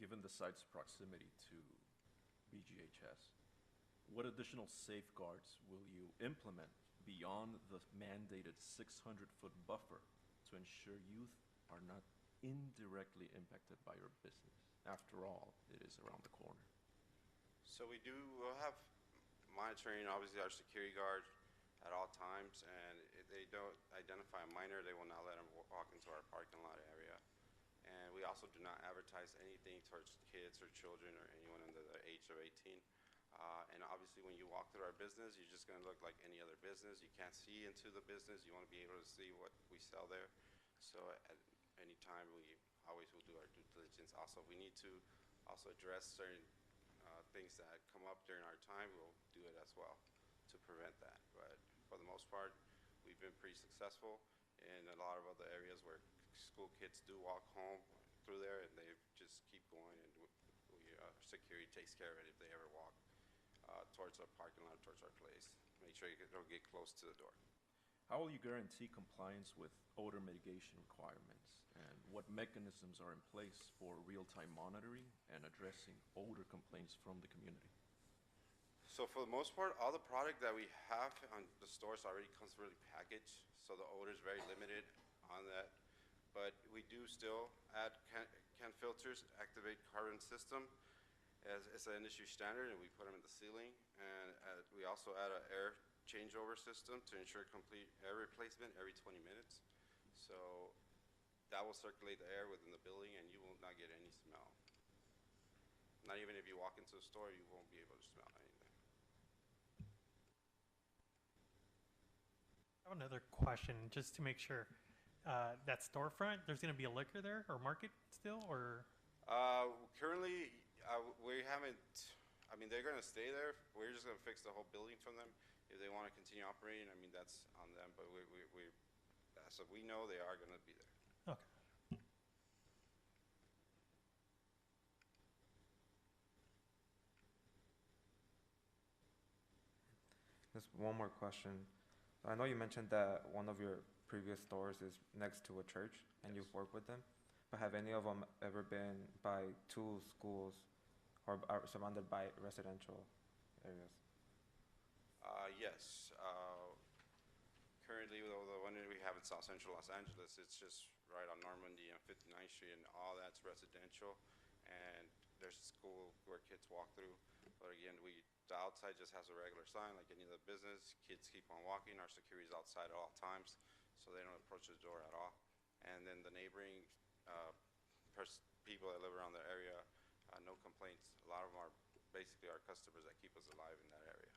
M: Given the site's proximity to BGHS, what additional safeguards will you implement beyond the mandated 600-foot buffer to ensure youth are not indirectly impacted by your business? After all, it is around the corner.
P: So we'll have monitoring, obviously, our security guard at all times, and if they don't identify a minor, they will not let them walk into our parking lot area. And we also do not advertise anything towards kids or children or anyone under the age of 18. And obviously, when you walk through our business, you're just going to look like any other business. You can't see into the business. You want to be able to see what we sell there. So at any time, we always will do our due diligence. Also, we need to also address certain things that come up during our time. We'll do it as well to prevent that. But for the most part, we've been pretty successful in a lot of other areas where school kids do walk home through there, and they just keep going, and security takes care of it if they ever walk towards our parking lot, towards our place. Make sure you don't get close to the door.
M: How will you guarantee compliance with odor mitigation requirements? And what mechanisms are in place for real-time monitoring and addressing odor complaints from the community?
P: So for the most part, all the product that we have on the stores already comes really packaged, so the odor is very limited on that. But we do still add can filters, activate carbon system as an industry standard, and we put them in the ceiling. And we also add an air changeover system to ensure complete air replacement every 20 minutes. So that will circulate the air within the building, and you will not get any smell. Not even if you walk into a store, you won't be able to smell anything.
E: I have another question, just to make sure. That storefront, there's going to be a liquor there or market still, or?
P: Currently, we haven't. I mean, they're going to stay there. We're just going to fix the whole building for them. If they want to continue operating, I mean, that's on them. But so we know they are going to be there.
E: Okay.
D: Just one more question. I know you mentioned that one of your previous stores is next to a church, and you've worked with them. But have any of them ever been by two schools or are surrounded by residential areas?
P: Yes. Currently, the one that we have in South Central Los Angeles, it's just right on Normandy on 59th Street, and all that's residential. And there's a school where kids walk through. But again, the outside just has a regular sign like any other business. Kids keep on walking. Our security's outside at all times, so they don't approach the door at all. And then the neighboring people that live around the area, no complaints. A lot of them are basically our customers that keep us alive in that area.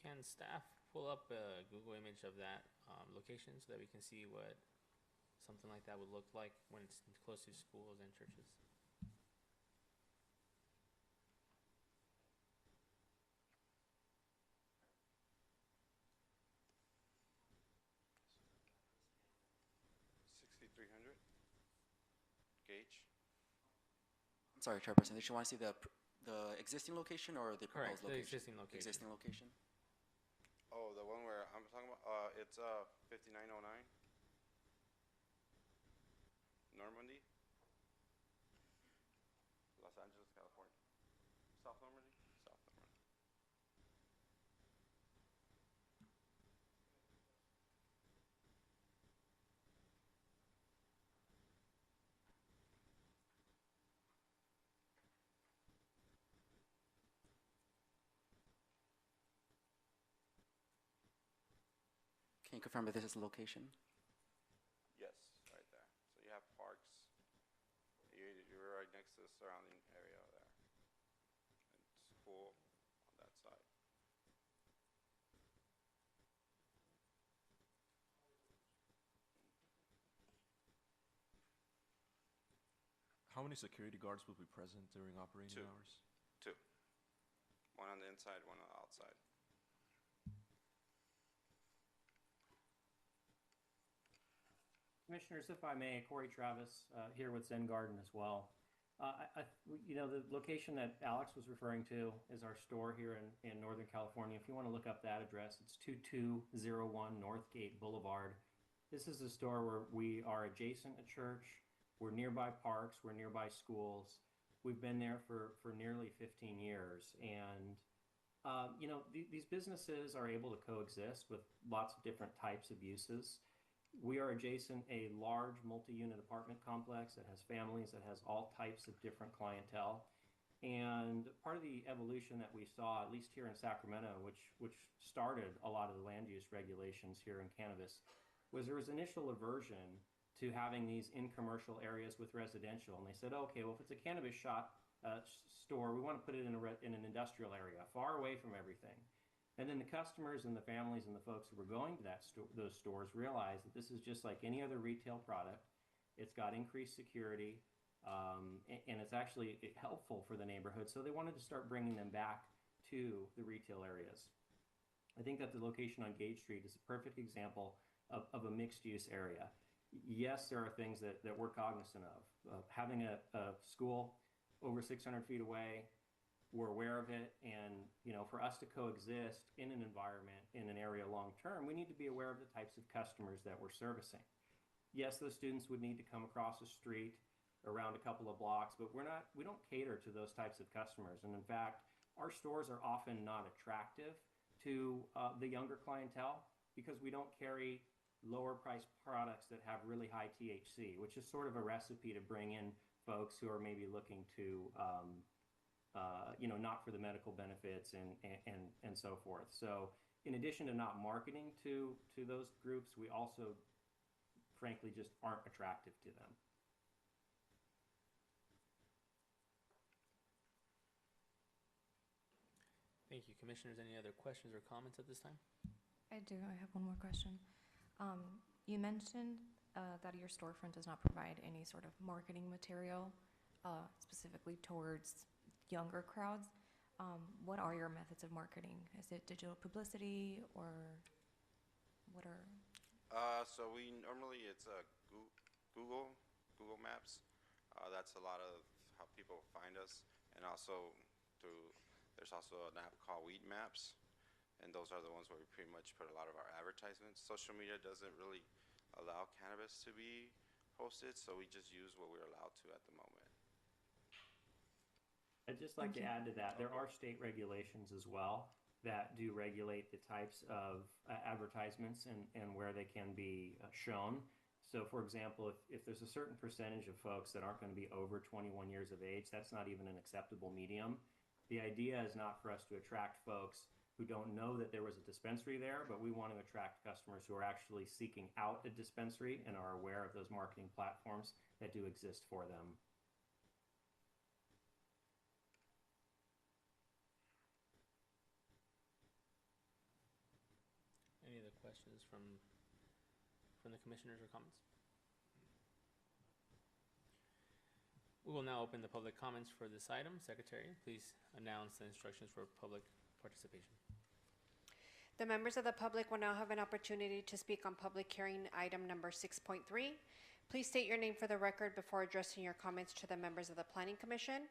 A: Can staff pull up a Google image of that location so that we can see what something like that would look like when it's close to schools and churches?
P: Gauge.
B: I'm sorry, Chairperson, did you want to see the existing location or the
A: Correct,
B: proposed
A: the
B: location?
A: existing location.
B: Existing location?
P: Oh, the one where I'm talking about, it's 5909 Normandy, Los Angeles, California. South Normandy? South Normandy.
B: Can you confirm if this is the location?
P: Yes, right there. So you have parks. You're right next to the surrounding area there. And school on that side.
M: How many security guards will be present during operating
P: Two.
M: hours?
P: 2. One on the inside, one on the outside.
Q: Commissioners, if I may, Corey Travis, here with Zen Garden as well. The location that Alex was referring to is our store here in Northern California. If you want to look up that address, it's 2201 Northgate Boulevard. This is a store where we are adjacent to church. We're nearby parks. We're nearby schools. We've been there for nearly 15 years. And, these businesses are able to coexist with lots of different types of uses. We are adjacent a large multi-unit apartment complex that has families, that has all types of different clientele. And part of the evolution that we saw, at least here in Sacramento, which started a lot of the land use regulations here in cannabis, was there was initial aversion to having these in commercial areas with residential. And they said, okay, well, if it's a cannabis store, we want to put it in an industrial area, far away from everything. And then the customers and the families and the folks who were going to those stores realized that this is just like any other retail product. It's got increased security, and it's actually helpful for the neighborhood. So they wanted to start bringing them back to the retail areas. I think that the location on Gage Street is a perfect example of a mixed-use area. Yes, there are things that we're cognizant of. Having a school over 600 feet away, we're aware of it, and for us to coexist in an environment, in an area long term, we need to be aware of the types of customers that we're servicing. Yes, those students would need to come across the street around a couple of blocks, but we don't cater to those types of customers. And in fact, our stores are often not attractive to the younger clientele because we don't carry lower priced products that have really high THC, which is sort of a recipe to bring in folks who are maybe looking to not for the medical benefits and so forth. So in addition to not marketing to those groups, we also frankly just aren't attractive to them.
A: Thank you. Commissioners, any other questions or comments at this time?
K: I do. I have one more question. You mentioned that your storefront does not provide any sort of marketing material specifically towards younger crowds. What are your methods of marketing? Is it digital publicity or what are?
P: So it's Google Maps. That's a lot of how people find us, and also there's also an app called Weed Maps, and those are the ones where we pretty much put a lot of our advertisements. Social media doesn't really allow cannabis to be posted, so we just use what we're allowed to at the moment.
Q: I'd just like to add to that, there are state regulations as well that do regulate the types of advertisements and where they can be shown. So for example, if there's a certain percentage of folks that aren't going to be over 21 years of age, that's not even an acceptable medium. The idea is not for us to attract folks who don't know that there was a dispensary there, but we want to attract customers who are actually seeking out a dispensary and are aware of those marketing platforms that do exist for them.
A: questions from the commissioners or comments? We will now open the public comments for this item. Secretary, please announce the instructions for public participation.
F: The members of the public will now have an opportunity to speak on public hearing item number 6.3. Please state your name for the record before addressing your comments to the members of the Planning Commission.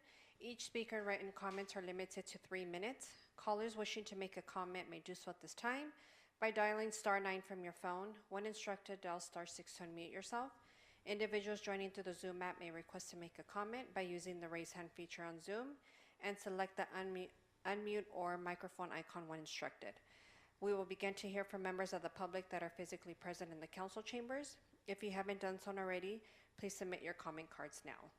F: Each speaker written comments are limited to 3 minutes. Callers wishing to make a comment may do so at this time by dialing *9 from your phone. When instructed, dial *6 to unmute yourself. Individuals joining through the Zoom app may request to make a comment by using the raise hand feature on Zoom and select the unmute or microphone icon when instructed. We will begin to hear from members of the public that are physically present in the council chambers. If you haven't done so already, please submit your comment cards now.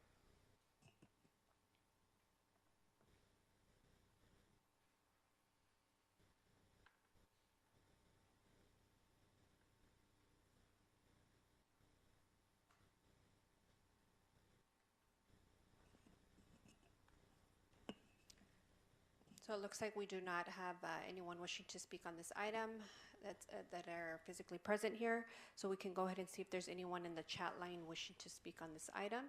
F: So it looks like we do not have anyone wishing to speak on this item that are physically present here. So we can go ahead and see if there's anyone in the chat line wishing to speak on this item.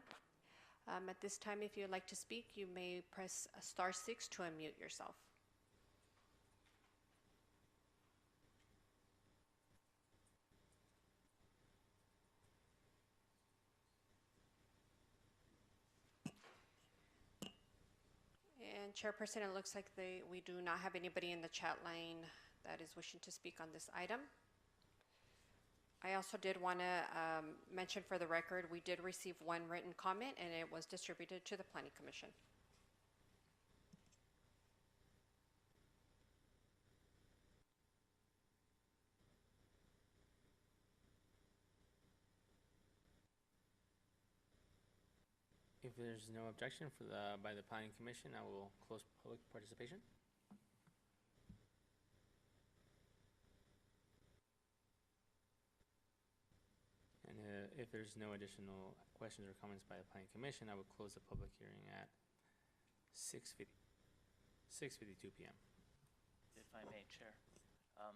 F: At this time, if you'd like to speak, you may press *6 to unmute yourself. And Chairperson, it looks like we do not have anybody in the chat line that is wishing to speak on this item. I also did want to mention for the record, we did receive one written comment and it was distributed to the Planning Commission.
A: If there's no objection by the Planning Commission, I will close public participation. And if there's no additional questions or comments by the Planning Commission, I will close the public hearing at 6:52 p.m.
G: If I may, Chair.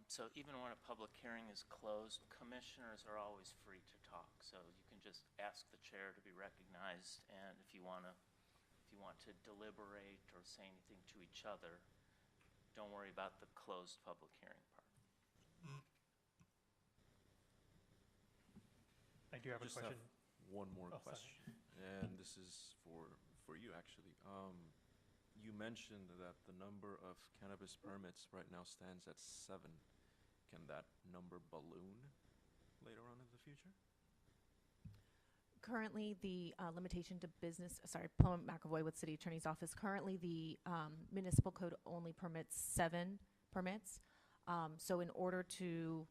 G: So even when a public hearing is closed, commissioners are always free to talk. So you can just ask the chair to be recognized, and if you want to deliberate or say anything to each other, don't worry about the closed public hearing part.
E: I do have a question.
M: Have one more question, and this is for you actually. You mentioned that the number of cannabis permits right now stands at 7. Can that number balloon later on in the future?
L: Currently, the limitation to business, Plum McAvoy with City Attorney's Office. Currently, the municipal code only permits 7 permits. So in order to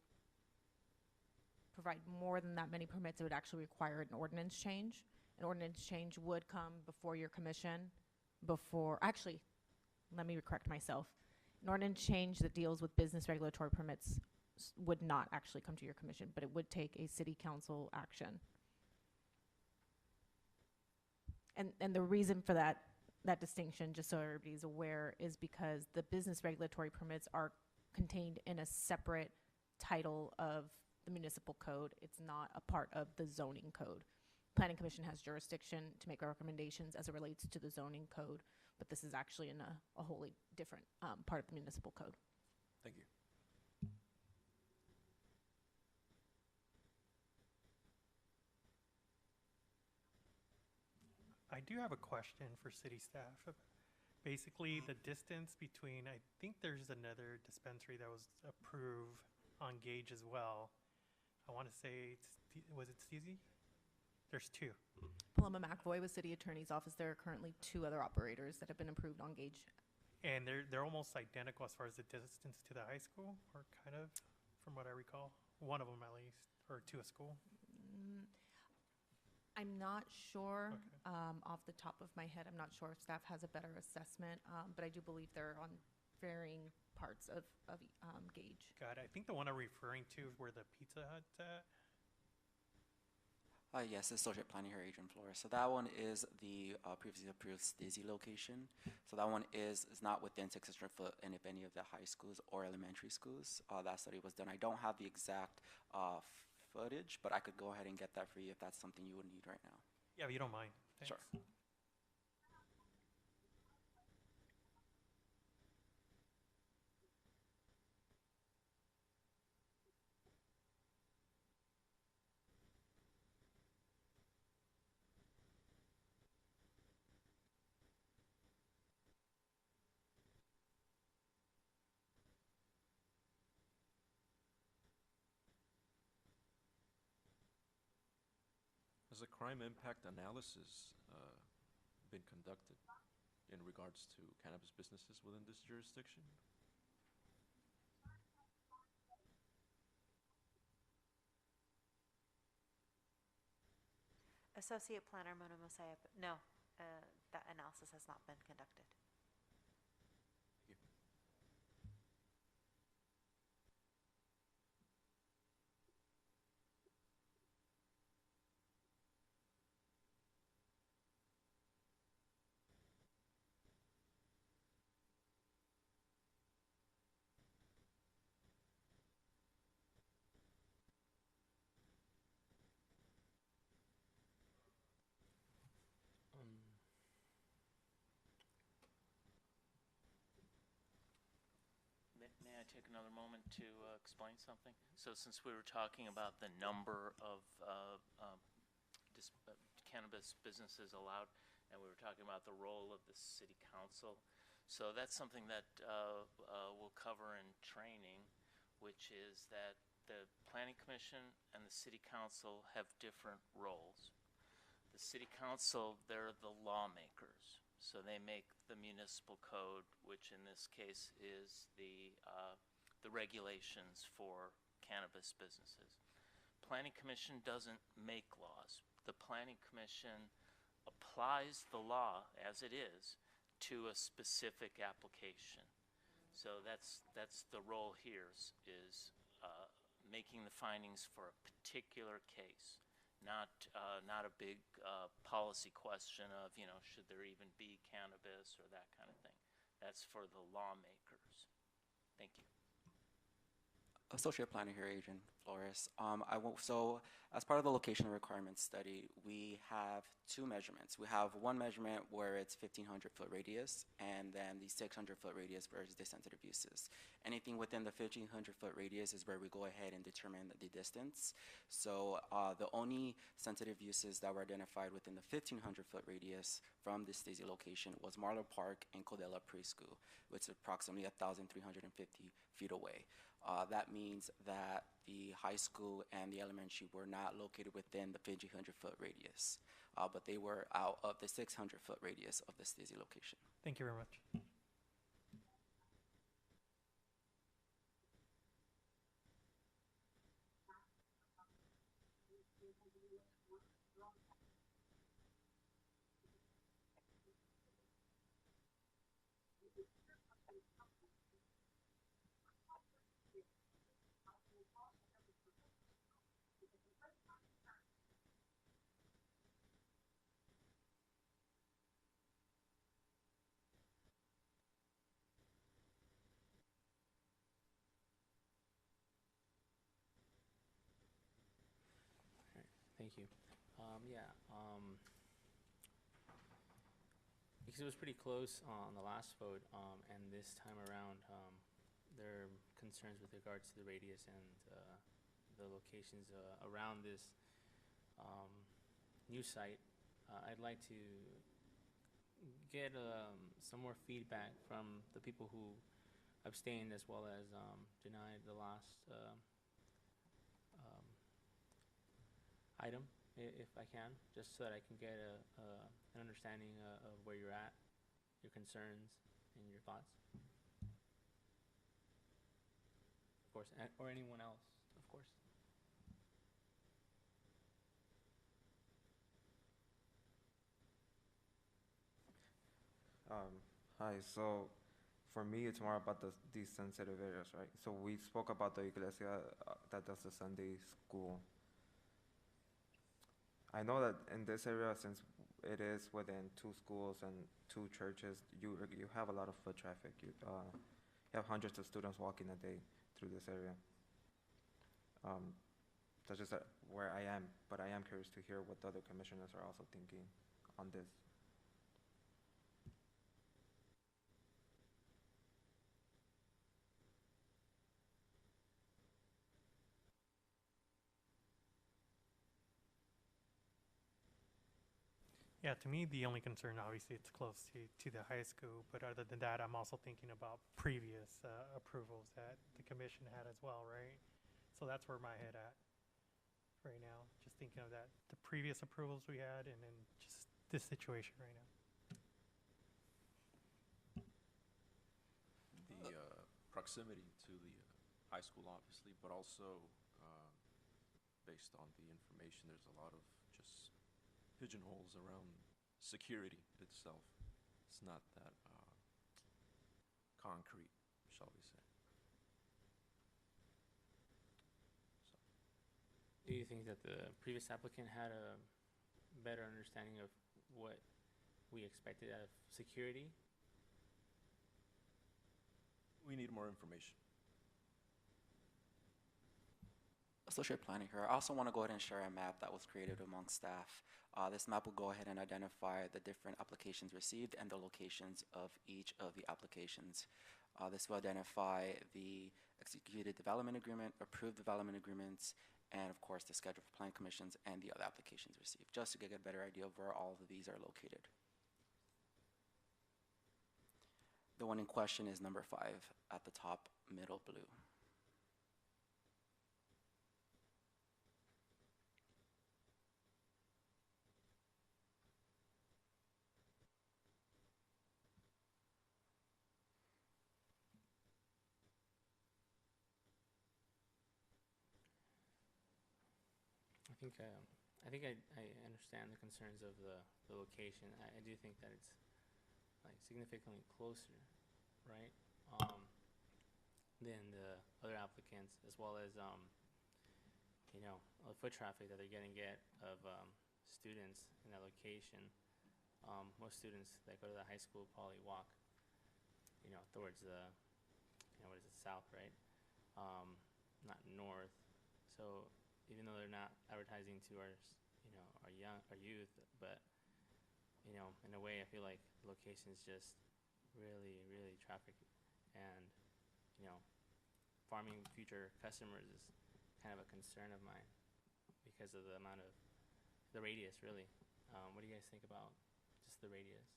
L: provide more than that many permits, it would actually require an ordinance change. An ordinance change would come before your commission. Actually, let me correct myself. An ordinance change that deals with business regulatory permits would not actually come to your commission, but it would take a city council action. And the reason for that distinction, just so everybody's aware, is because the business regulatory permits are contained in a separate title of the municipal code. It's not a part of the zoning code. Planning Commission has jurisdiction to make recommendations as it relates to the zoning code, but this is actually in a wholly different part of the municipal code.
M: Thank you.
E: I do have a question for city staff. Basically, the distance between, I think there's another dispensary that was approved on Gage as well. I want to say, was it Steezy? There's 2.
L: Paloma McAvoy with City Attorney's Office. There are currently 2 other operators that have been approved on Gage.
E: And they're almost identical as far as the distance to the high school, or kind of, from what I recall. One of them at least, or to a school.
L: I'm not sure.
E: Okay.
L: Off the top of my head, I'm not sure if staff has a better assessment, but I do believe they're on varying parts of Gage.
E: Got it. I think the one I'm referring to is where the Pizza Hut's at.
B: Yes, Associate Planning here, Adrian Flores. So that one is the previously approved Stizzy location. So that one is not within 600 foot in if any of the high schools or elementary schools. That study was done. I don't have the exact footage, but I could go ahead and get that for you if that's something you would need right now.
E: Yeah, if you don't mind. Thanks.
B: Sure.
M: Has a crime impact analysis been conducted in regards to cannabis businesses within this jurisdiction?
H: Associate Planner Mona Mosiah, no, that analysis has not been conducted.
G: May I take another moment to explain something? So since we were talking about the number of cannabis businesses allowed, and we were talking about the role of the city council, so that's something that we'll cover in training, which is that the planning commission and the city council have different roles. The city council, they're the lawmakers. So they make the municipal code, which in this case is the regulations for cannabis businesses. Planning Commission doesn't make laws. The Planning Commission applies the law as it is to a specific application. So that's the role here is making the findings for a particular case. Not a big policy question of, should there even be cannabis or that kind of thing. That's for the lawmakers. Thank you.
B: Associate Planner here, Adrian Flores. So as part of the location requirements study, we have two measurements. We have one measurement where it's 1,500 foot radius, and then the 600 foot radius where it's the sensitive uses. Anything within the 1,500 foot radius is where we go ahead and determine the distance. So the only sensitive uses that were identified within the 1,500 foot radius from this Stacey location was Marlow Park and Codella Preschool, which is approximately 1,350 feet away. That means that the high school and the elementary were not located within the 1,500 foot radius, but they were out of the 600 foot radius of the Stacey location.
E: Thank you very much.
A: Thank you. Because it was pretty close on the last vote, and this time around, there are concerns with regards to the radius and the locations around this new site. I'd like to get some more feedback from the people who abstained as well as denied the last item, if I can, just so that I can get an understanding of where you're at, your concerns, and your thoughts. Of course, or anyone else, of course.
D: Hi, so for me, it's more about these sensitive areas, right? So we spoke about the iglesia that does the Sunday school. I know that in this area, since it is within 2 schools and 2 churches, you have a lot of foot traffic. You have hundreds of students walking a day through this area. That's just where I am, but I am curious to hear what the other commissioners are also thinking on this.
E: Yeah, to me, the only concern, obviously, it's close to the high school, but other than that, I'm also thinking about previous approvals that the commission had as well, right? So that's where my head at right now, just thinking of that, the previous approvals we had, and then just this situation right now.
M: The proximity to the high school, obviously, but also based on the information, there's a lot of just pigeonholes around security itself. It's not that concrete, shall we say.
A: Do you think that the previous applicant had a better understanding of what we expected out of security?
M: We need more information.
B: Associate Planning here. I also want to go ahead and share a map that was created among staff. This map will go ahead and identify the different applications received and the locations of each of the applications. This will identify the executed development agreement, approved development agreements, and of course the schedule for plan commissions and the other applications received, just to get a better idea of where all of these are located. The one in question is number 5 at the top, middle blue.
A: I think I understand the concerns of the location. I do think that it's like significantly closer, right? Than the other applicants, as well as you know, the foot traffic that they're gonna get of students in that location. Most students that go to the high school probably walk, you know, towards the, you know, what is it, south, right? Not north. So even though they're not advertising to our, you know, our youth, but you know, in a way, I feel like the location is just really, really traffic, and you know, farming future customers is kind of a concern of mine because of the amount of the radius, really. What do you guys think about just the radius?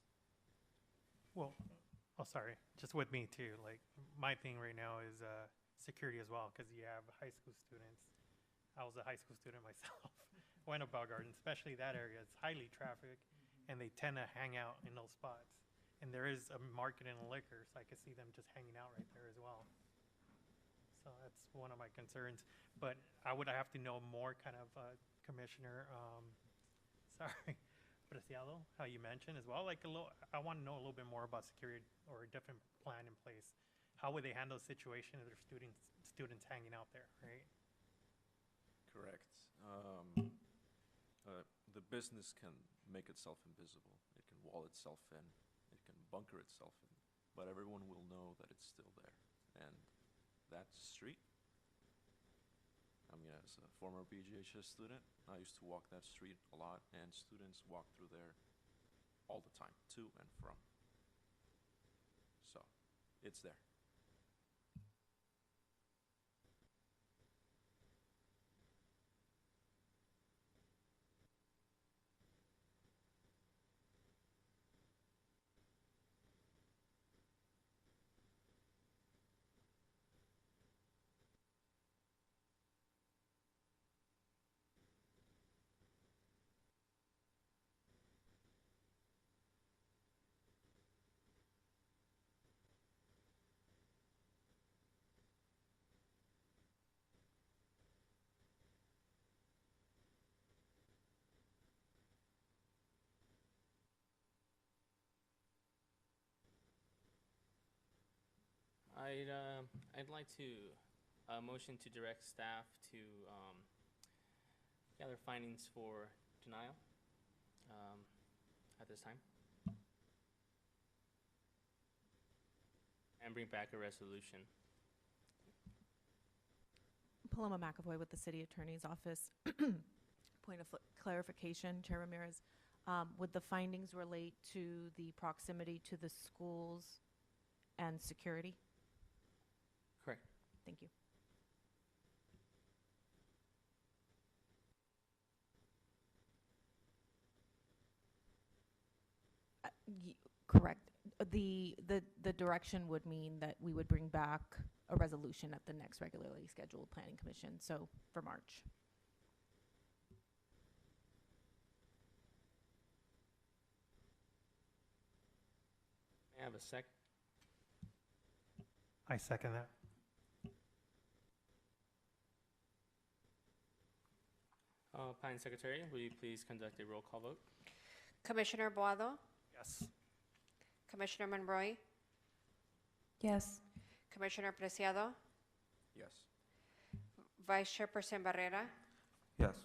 E: Well, oh, sorry, just with me too, like, my thing right now is security as well, because you have high school students. I was a high school student myself. Went to Bell Garden, especially that area. It's highly trafficked, and they tend to hang out in those spots. And there is a market in liquor, so I could see them just hanging out right there as well. So that's one of my concerns. But I would have to know more, kind of, Commissioner, sorry, Preciado, how you mentioned as well. Like, I want to know a little bit more about security or a different plan in place. How would they handle a situation if there's students hanging out there, right?
M: Correct. The business can make itself invisible. It can wall itself in. It can bunker itself in. But everyone will know that it's still there. And that street, I mean, as a former BGHS student, I used to walk that street a lot, and students walk through there all the time, to and from. So, it's there.
A: I'd like to motion to direct staff to gather findings for denial at this time. And bring back a resolution.
L: Paloma McAvoy with the City Attorney's Office. Point of clarification, Chair Ramirez. Would the findings relate to the proximity to the schools and security?
A: Correct.
L: Thank you. Correct. The direction would mean that we would bring back a resolution at the next regularly scheduled planning commission, so for March.
A: May I have a sec?
E: I second that.
A: Planning Secretary, will you please conduct a roll call vote?
F: Commissioner Boado,
E: Yes.
F: Commissioner Monroy,
K: Yes.
F: Commissioner Preciado,
M: Yes.
F: Vice Chairperson Barrera,
D: Yes.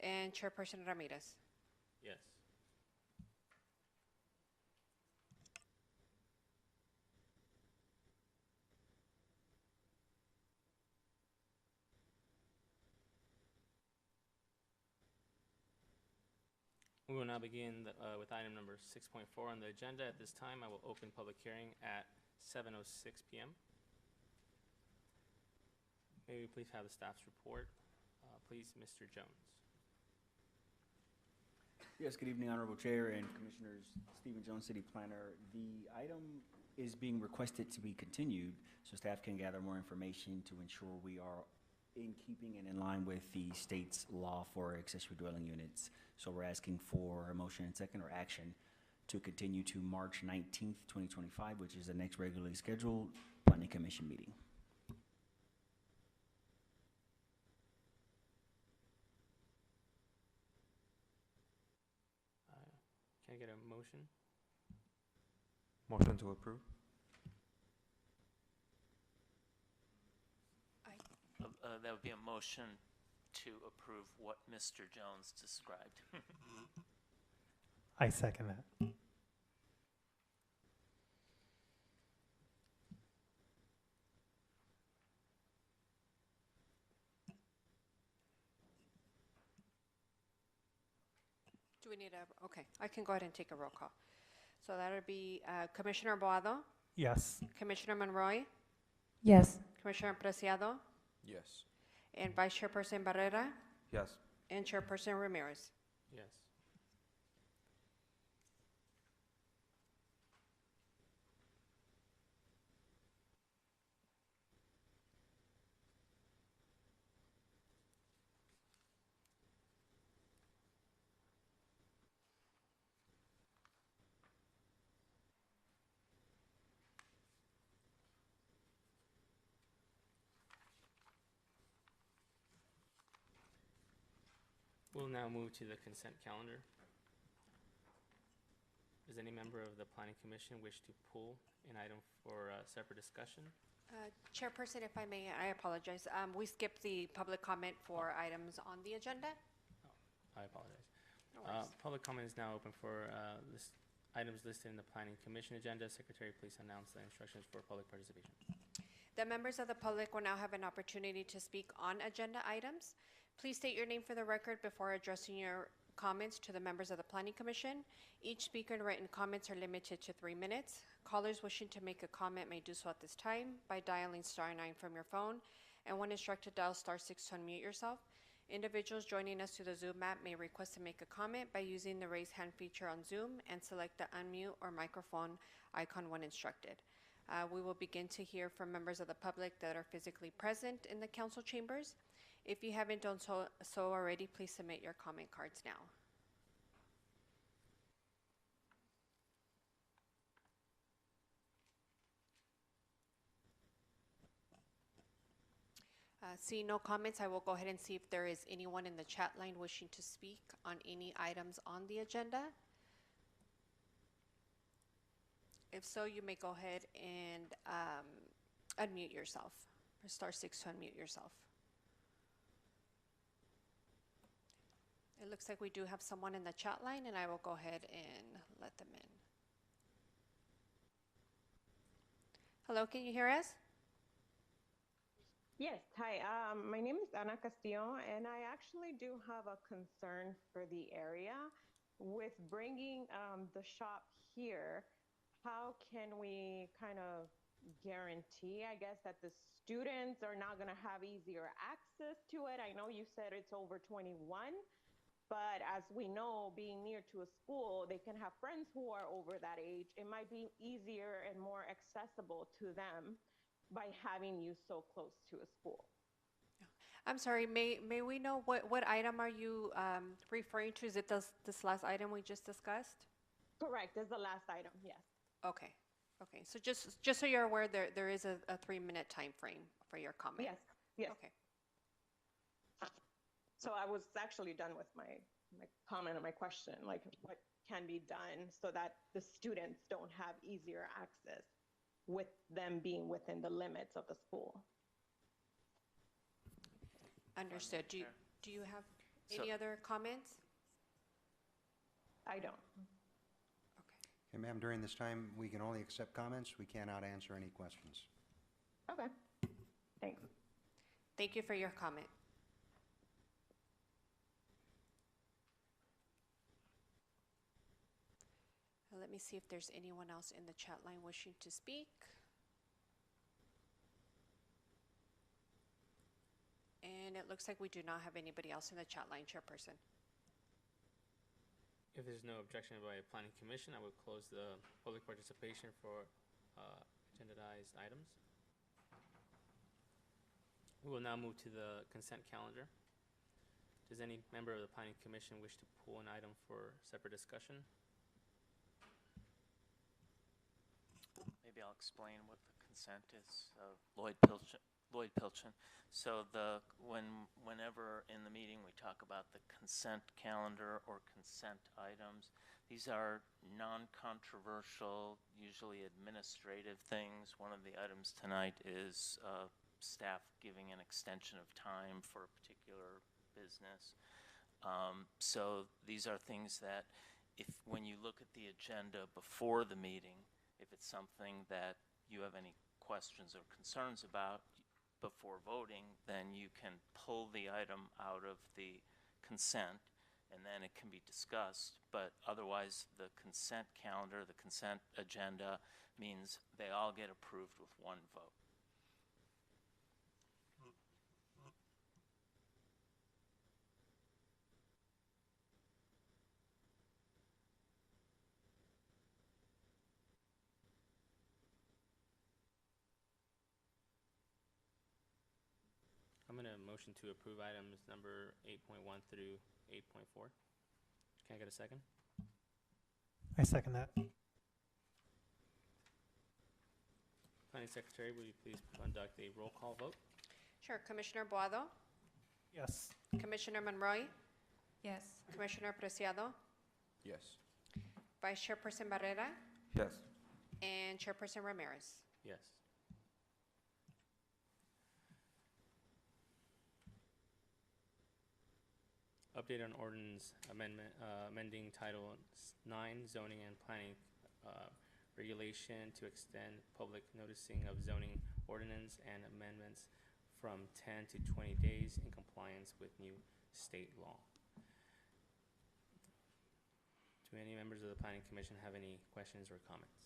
F: and Chairperson Ramirez.
A: Yes. We will now begin with item number 6.4 on the agenda. At this time, I will open public hearing at 7:06 p.m. May we please have the staff's report? Please, Mr. Jones.
I: Yes, good evening, Honorable Chair and Commissioners. Stephen Jones, City Planner. The item is being requested to be continued so staff can gather more information to ensure we are in keeping and in line with the state's law for accessory dwelling units. So we're asking for a motion and second or action to continue to March 19th, 2025, which is the next regularly scheduled Planning Commission meeting.
A: Can I get a motion?
D: Motion to approve?
G: That would be a motion to approve what Mr. Jones described.
E: I second that.
F: Do we need a, okay, I can go ahead and take a roll call. So that would be Commissioner Boado,
E: Yes.
F: Commissioner Monroy,
K: Yes.
F: Commissioner Preciado,
M: Yes.
F: and Vice Chairperson Barrera,
D: Yes.
F: and Chairperson Ramirez.
A: Yes. We'll now move to the consent calendar. Does any member of the Planning Commission wish to pull an item for separate discussion?
F: Chairperson, if I may, I apologize. We skipped the public comment for items on the agenda.
A: I apologize.
F: No worries.
A: Public comment is now open for items listed in the Planning Commission agenda. Secretary, please announce the instructions for public participation.
F: The members of the public will now have an opportunity to speak on agenda items. Please state your name for the record before addressing your comments to the members of the Planning Commission. Each speaker and written comments are limited to 3 minutes. Callers wishing to make a comment may do so at this time by dialing *9 from your phone, and when instructed, dial *6 to unmute yourself. Individuals joining us through the Zoom app may request to make a comment by using the raise hand feature on Zoom and select the unmute or microphone icon when instructed. We will begin to hear from members of the public that are physically present in the council chambers. If you haven't done so already, please submit your comment cards now. Seeing no comments, I will go ahead and see if there is anyone in the chat line wishing to speak on any items on the agenda. If so, you may go ahead and unmute yourself. Press *6 to unmute yourself. It It looks like we do have someone in the chat line, and I will go ahead and let them in. Hello, can you hear us?
R: Yes, hi. My name is Ana Castillo, and I actually do have a concern for the area. With bringing the shop here, how can we kind of guarantee, I guess, that the students are not going to have easier access to it? I know you said it's over 21, but as we know, being near to a school, they can have friends who are over that age. It might be easier and more accessible to them by having you so close to a school.
F: I'm sorry, may we know what item are you referring to? Is it this last item we just discussed?
R: Correct, this is the last item, yes.
F: Okay, okay. So just so you're aware, there is a 3-minute time frame for your comment.
R: Yes, yes.
F: Okay.
R: So I was actually done with my comment and my question, like what can be done so that the students don't have easier access with them being within the limits of the school.
F: Understood. Do you have any other comments?
R: I don't.
N: Okay, ma'am, during this time, we can only accept comments. We cannot answer any questions.
R: Okay, thanks.
F: Thank you for your comment. Let me see if there's anyone else in the chat line wishing to speak. And it looks like we do not have anybody else in the chat line, Chairperson.
A: If there's no objection by Planning Commission, I would close the public participation for agendized items. We will now move to the consent calendar. Does any member of the Planning Commission wish to pull an item for separate discussion?
G: Maybe I'll explain what the consent is. Lloyd Pilchin. So whenever in the meeting we talk about the consent calendar or consent items, these are non-controversial, usually administrative things. One of the items tonight is staff giving an extension of time for a particular business. So these are things that when you look at the agenda before the meeting, if it's something that you have any questions or concerns about before voting, then you can pull the item out of the consent and then it can be discussed. But otherwise, the consent calendar, the consent agenda means they all get approved with one vote.
A: I'm going to motion to approve items number 8.1 through 8.4. Can I get a second?
E: I second that.
A: Planning Secretary, will you please conduct a roll call vote?
F: Sure. Commissioner Boado?
E: Yes.
F: Commissioner Monroy?
K: Yes.
F: Commissioner Preciado?
M: Yes.
F: Vice Chairperson Barrera?
D: Yes.
F: And Chairperson Ramirez?
A: Yes. Update on ordinance amendment, amending Title 9 zoning and planning regulation to extend public noticing of zoning ordinance and amendments from 10 to 20 days in compliance with new state law. Do any members of the Planning Commission have any questions or comments?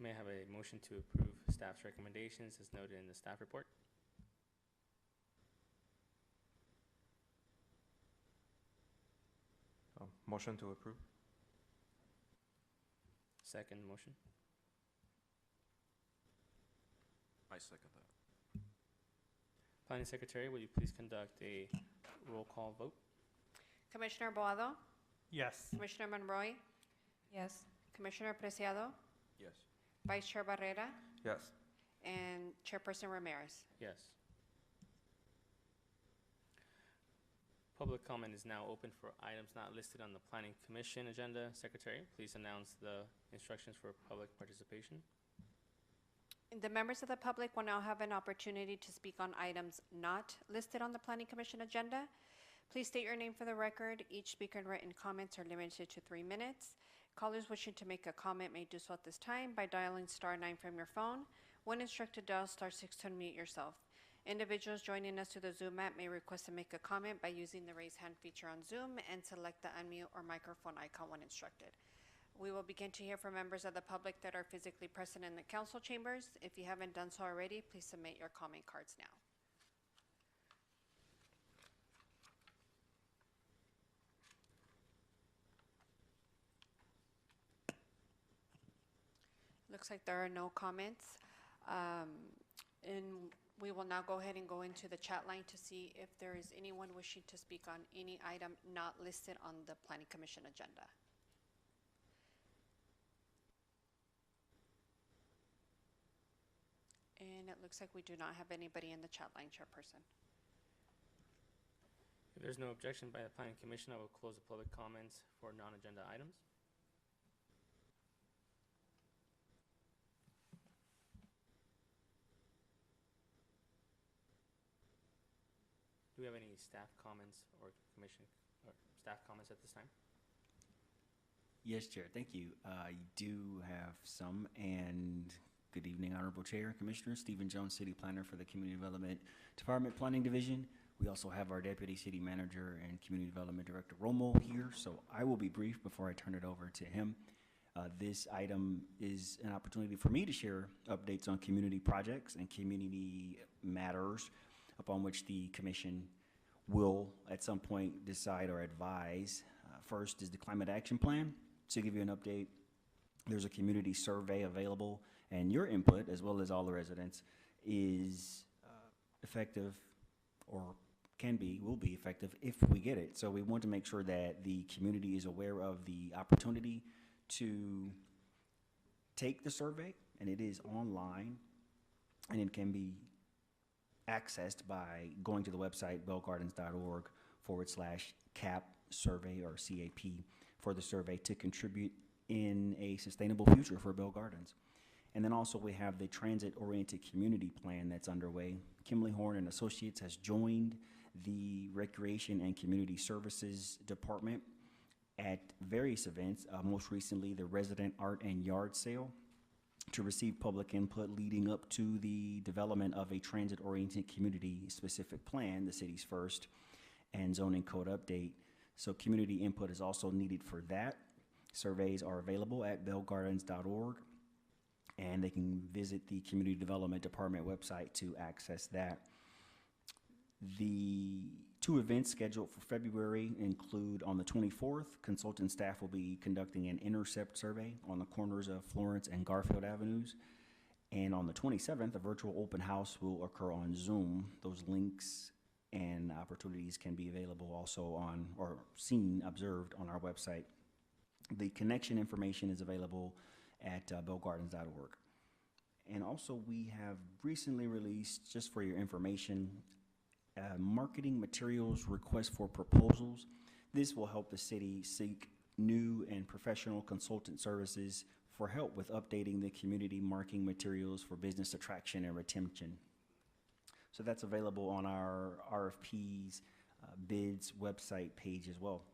A: May I have a motion to approve staff's recommendations as noted in the staff report?
D: Motion to approve.
A: Second motion.
M: I second that.
A: Planning Secretary, will you please conduct a roll call vote?
F: Commissioner Boado?
E: Yes.
F: Commissioner Monroy?
K: Yes.
F: Commissioner Preciado?
M: Yes.
F: Vice Chair Barrera?
D: Yes.
F: And Chairperson Ramirez?
A: Yes. public comment is now open for items not listed on the Planning Commission agenda. Secretary, please announce the instructions for public participation.
F: The members of the public will now have an opportunity to speak on items not listed on the Planning Commission agenda. Please state your name for the record. Each speaker and written comments are limited to 3 minutes. Callers wishing to make a comment may do so at this time by dialing *9 from your phone. When instructed, dial *6 to unmute yourself. Individuals joining us through the Zoom app may request to make a comment by using the raise hand feature on Zoom and select the unmute or microphone icon when instructed. We will begin to hear from members of the public that are physically present in the council chambers. If you haven't done so already, please submit your comment cards now. Looks like there are no comments. And we will now go ahead and go into the chat line to see if there is anyone wishing to speak on any item not listed on the Planning Commission agenda. And it looks like we do not have anybody in the chat line, Chairperson.
A: If there's no objection by the Planning Commission, I will close the public comments for non-agenda items. Do we have any staff comments or commission or staff comments at this time?
I: Yes, Chair, thank you. I do have some, and good evening, Honorable Chair and Commissioner. Stephen Jones, City Planner for the Community Development Department Planning Division. We also have our Deputy City Manager and Community Development Director Romo here, so I will be brief before I turn it over to him. This item is an opportunity for me to share updates on community projects and community matters upon which the Commission will at some point decide or advise. First is the Climate Action Plan. To give you an update, there's a community survey available, and your input, as well as all the residents, is effective, or will be effective if we get it. So we want to make sure that the community is aware of the opportunity to take the survey, and it is online, and it can be accessed by going to the website bellgardens.org/CAP survey or CAP for the survey to contribute in a sustainable future for Bell Gardens. And then also we have the transit-oriented community plan that's underway. Kimley Horn and Associates has joined the Recreation and Community Services Department at various events, most recently the Resident Art and Yard Sale, to receive public input leading up to the development of a transit-oriented community-specific plan, the city's first, and zoning code update. So community input is also needed for that. Surveys are available at bellgardens.org, and they can visit the Community Development Department website to access that. The 2 events scheduled for February include on the 24th, consultant staff will be conducting an intercept survey on the corners of Florence and Garfield Avenues. And on the 27th, a virtual open house will occur on Zoom. Those links and opportunities can be available also on, or seen, observed on our website. The connection information is available at bellgardens.org. And also we have recently released, just for your information, marketing materials request for proposals. This will help the city seek new and professional consultant services for help with updating the community marketing materials for business attraction and retention. So that's available on our RFPs bids website page as well.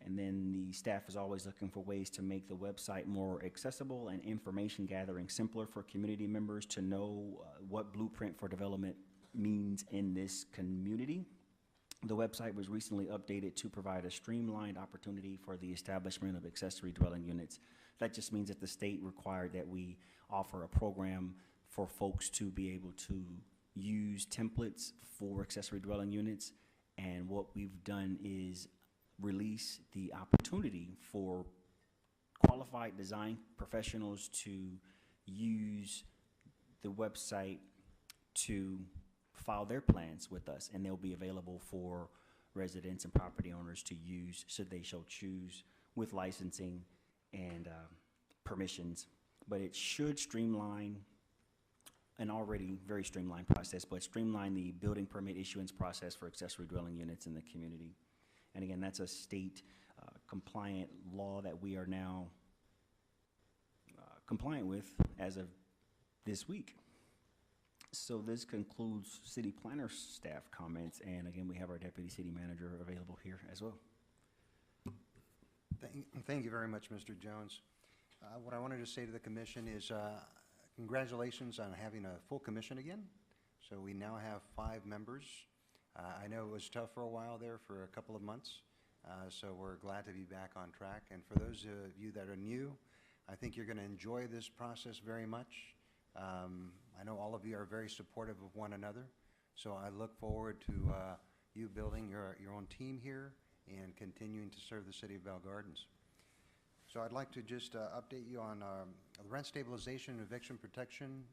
I: And then the staff is always looking for ways to make the website more accessible and information gathering simpler for community members to know what Blueprint for Development means in this community. The website was recently updated to provide a streamlined opportunity for the establishment of accessory dwelling units. That just means that the state required that we offer a program for folks to be able to use templates for accessory dwelling units. And what we've done is release the opportunity for qualified design professionals to use the website to file their plans with us, and they'll be available for residents and property owners to use should they so choose, with licensing and permissions. But it should streamline an already very streamlined process, but streamline the building permit issuance process for accessory dwelling units in the community. And again, that's a state compliant law that we are now compliant with as of this week. So this concludes city planner staff comments, and again, we have our deputy city manager available here as well.
N: Thank you very much, Mr. Jones. What I wanted to say to the commission is congratulations on having a full commission again. So we now have 5 members. I know it was tough for a while there for a couple of months, so we're glad to be back on track. And for those of you that are new, I think you're going to enjoy this process very much. I know all of you are very supportive of one another, so I look forward to you building your own team here and continuing to serve the city of Bell Gardens. So I'd like to just update you on the rent stabilization and eviction protection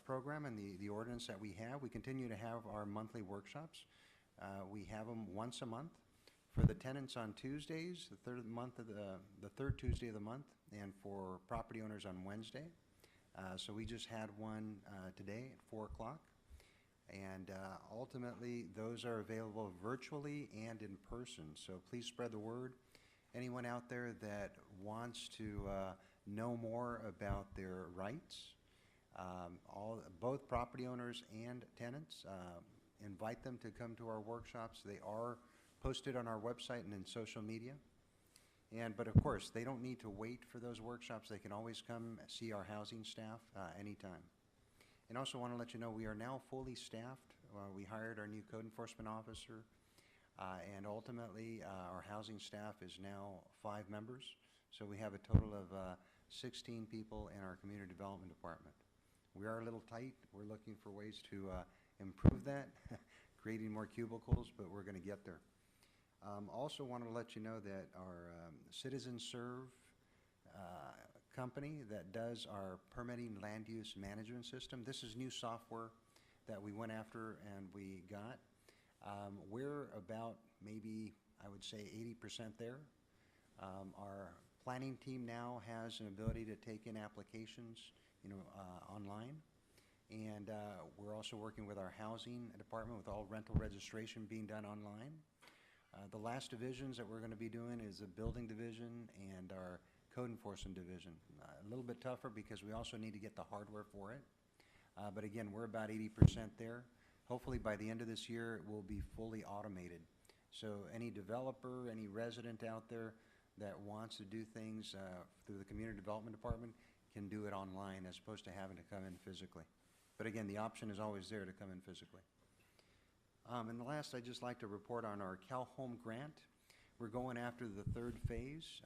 N: program and the ordinance that we have. We continue to have our monthly workshops. We have them once a month for the tenants on Tuesdays, the third Tuesday of the month, and for property owners on Wednesday. So we just had one today at 4 o'clock. And ultimately, those are available virtually and in person. So please spread the word. Anyone out there that wants to know more about their rights, both property owners and tenants, invite them to come to our workshops. They are posted on our website and in social media. But of course, they don't need to wait for those workshops. They can always come see our housing staff anytime. And also want to let you know we are now fully staffed. We hired our new code enforcement officer, and ultimately our housing staff is now 5 members. So we have a total of 16 people in our community development department. We are a little tight. We're looking for ways to improve that, creating more cubicles, but we're going to get there. Also want to let you know that our Citizen Serve company that does our permitting land use management system. This is new software that we went after and we got. We're about maybe, I would say, 80% there. Our planning team now has an ability to take in applications, online. And we're also working with our housing department with all rental registration being done online. The last divisions that we're going to be doing is the building division and our code enforcement division. A little bit tougher because we also need to get the hardware for it. But again, we're about 80% there. Hopefully by the end of this year, it will be fully automated. So any developer, any resident out there that wants to do things through the community development department can do it online as opposed to having to come in physically. But again, the option is always there to come in physically. And the last, I'd just like to report on our Cal Home grant. We're going after the 3rd phase.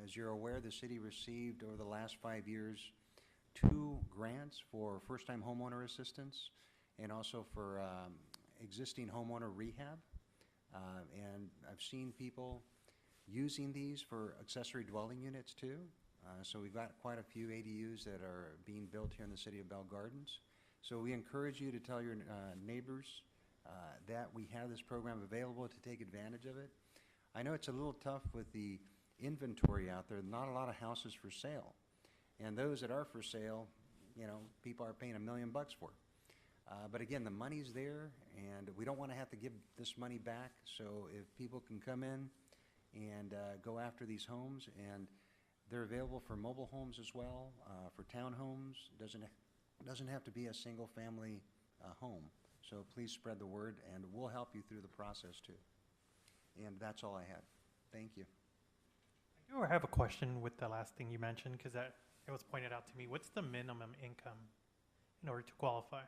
N: As you're aware, the city received over the last 5 years 2 grants for first-time homeowner assistance and also for existing homeowner rehab. And I've seen people using these for accessory dwelling units too. So we've got quite a few ADUs that are being built here in the city of Bell Gardens. So we encourage you to tell your neighbors that we have this program available to take advantage of it. I know it's a little tough with the inventory out there. Not a lot of houses for sale. And those that are for sale, people are paying $1 million for. But again, the money's there, and we don't want to have to give this money back. So if people can come in and go after these homes, and they're available for mobile homes as well, for townhomes. Doesn't have to be a single-family home. So please spread the word, and we'll help you through the process too. And that's all I had. Thank you.
E: I do have a question with the last thing you mentioned, because it was pointed out to me. What's the minimum income in order to qualify?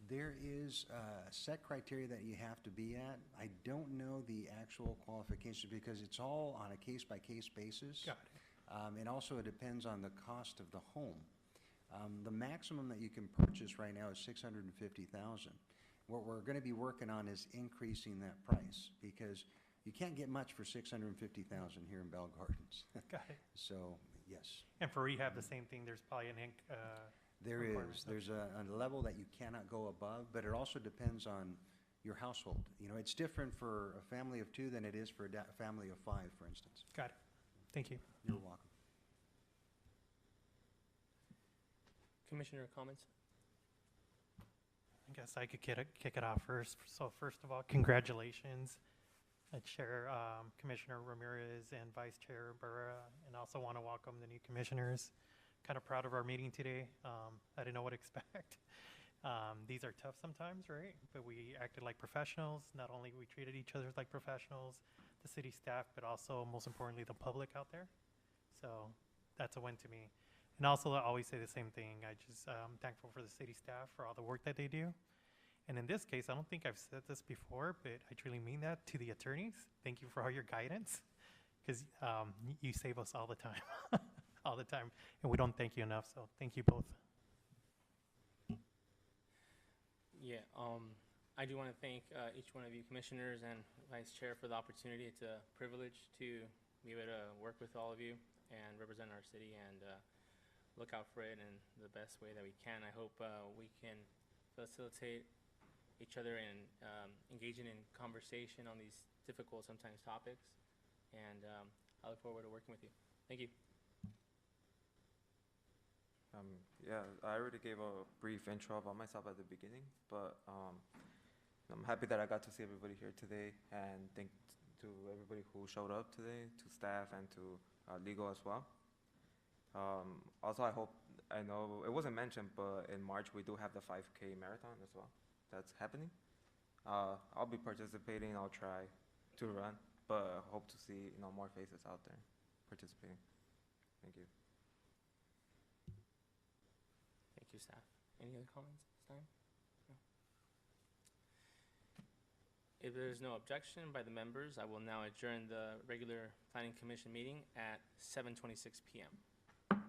N: There is a set criteria that you have to be at. I don't know the actual qualifications because it's all on a case-by-case basis.
E: Got it.
N: And also it depends on the cost of the home. The maximum that you can purchase right now is $650,000. What we're going to be working on is increasing that price because you can't get much for $650,000 here in Bell Gardens.
E: Got it.
N: So, yes.
E: And for rehab, the same thing. There's probably an
N: There
E: requirement.
N: is. There's a level that you cannot go above, but it also depends on your household. It's different for a family of 2 than it is for a family of 5, for instance.
E: Got it. Thank you.
N: You're welcome.
A: Commissioner comments?
E: I guess I could kick it off first. So first of all, congratulations. Chair Commissioner Ramirez and Vice Chair Barrera, and also want to welcome the new commissioners. Kind of proud of our meeting today. I didn't know what to expect. These are tough sometimes, right? But we acted like professionals. Not only we treated each other like professionals, the city staff, but also most importantly the public out there. So that's a win to me. And also I always say the same thing. I'm thankful for the city staff for all the work that they do. And in this case, I don't think I've said this before, but I truly mean that to the attorneys. Thank you for all your guidance, because you save us all the time, all the time. And we don't thank you enough, so thank you both.
A: Yeah, I do want to thank each one of you commissioners and vice chair for the opportunity. It's a privilege to be able to work with all of you and represent our city and look out for it in the best way that we can. I hope we can facilitate each other and engaging in conversation on these difficult sometimes topics. And I look forward to working with you. Thank you.
D: Yeah, I already gave a brief intro about myself at the beginning, but I'm happy that I got to see everybody here today, and thank to everybody who showed up today, to staff and to legal as well. Also, I know it wasn't mentioned, but in March we do have the 5K marathon as well. That's happening. I'll be participating. I'll try to run, but hope to see more faces out there participating. Thank you.
A: Thank you, staff. Any other comments this time? No. If there is no objection by the members, I will now adjourn the regular Planning Commission meeting at 7:26 p.m.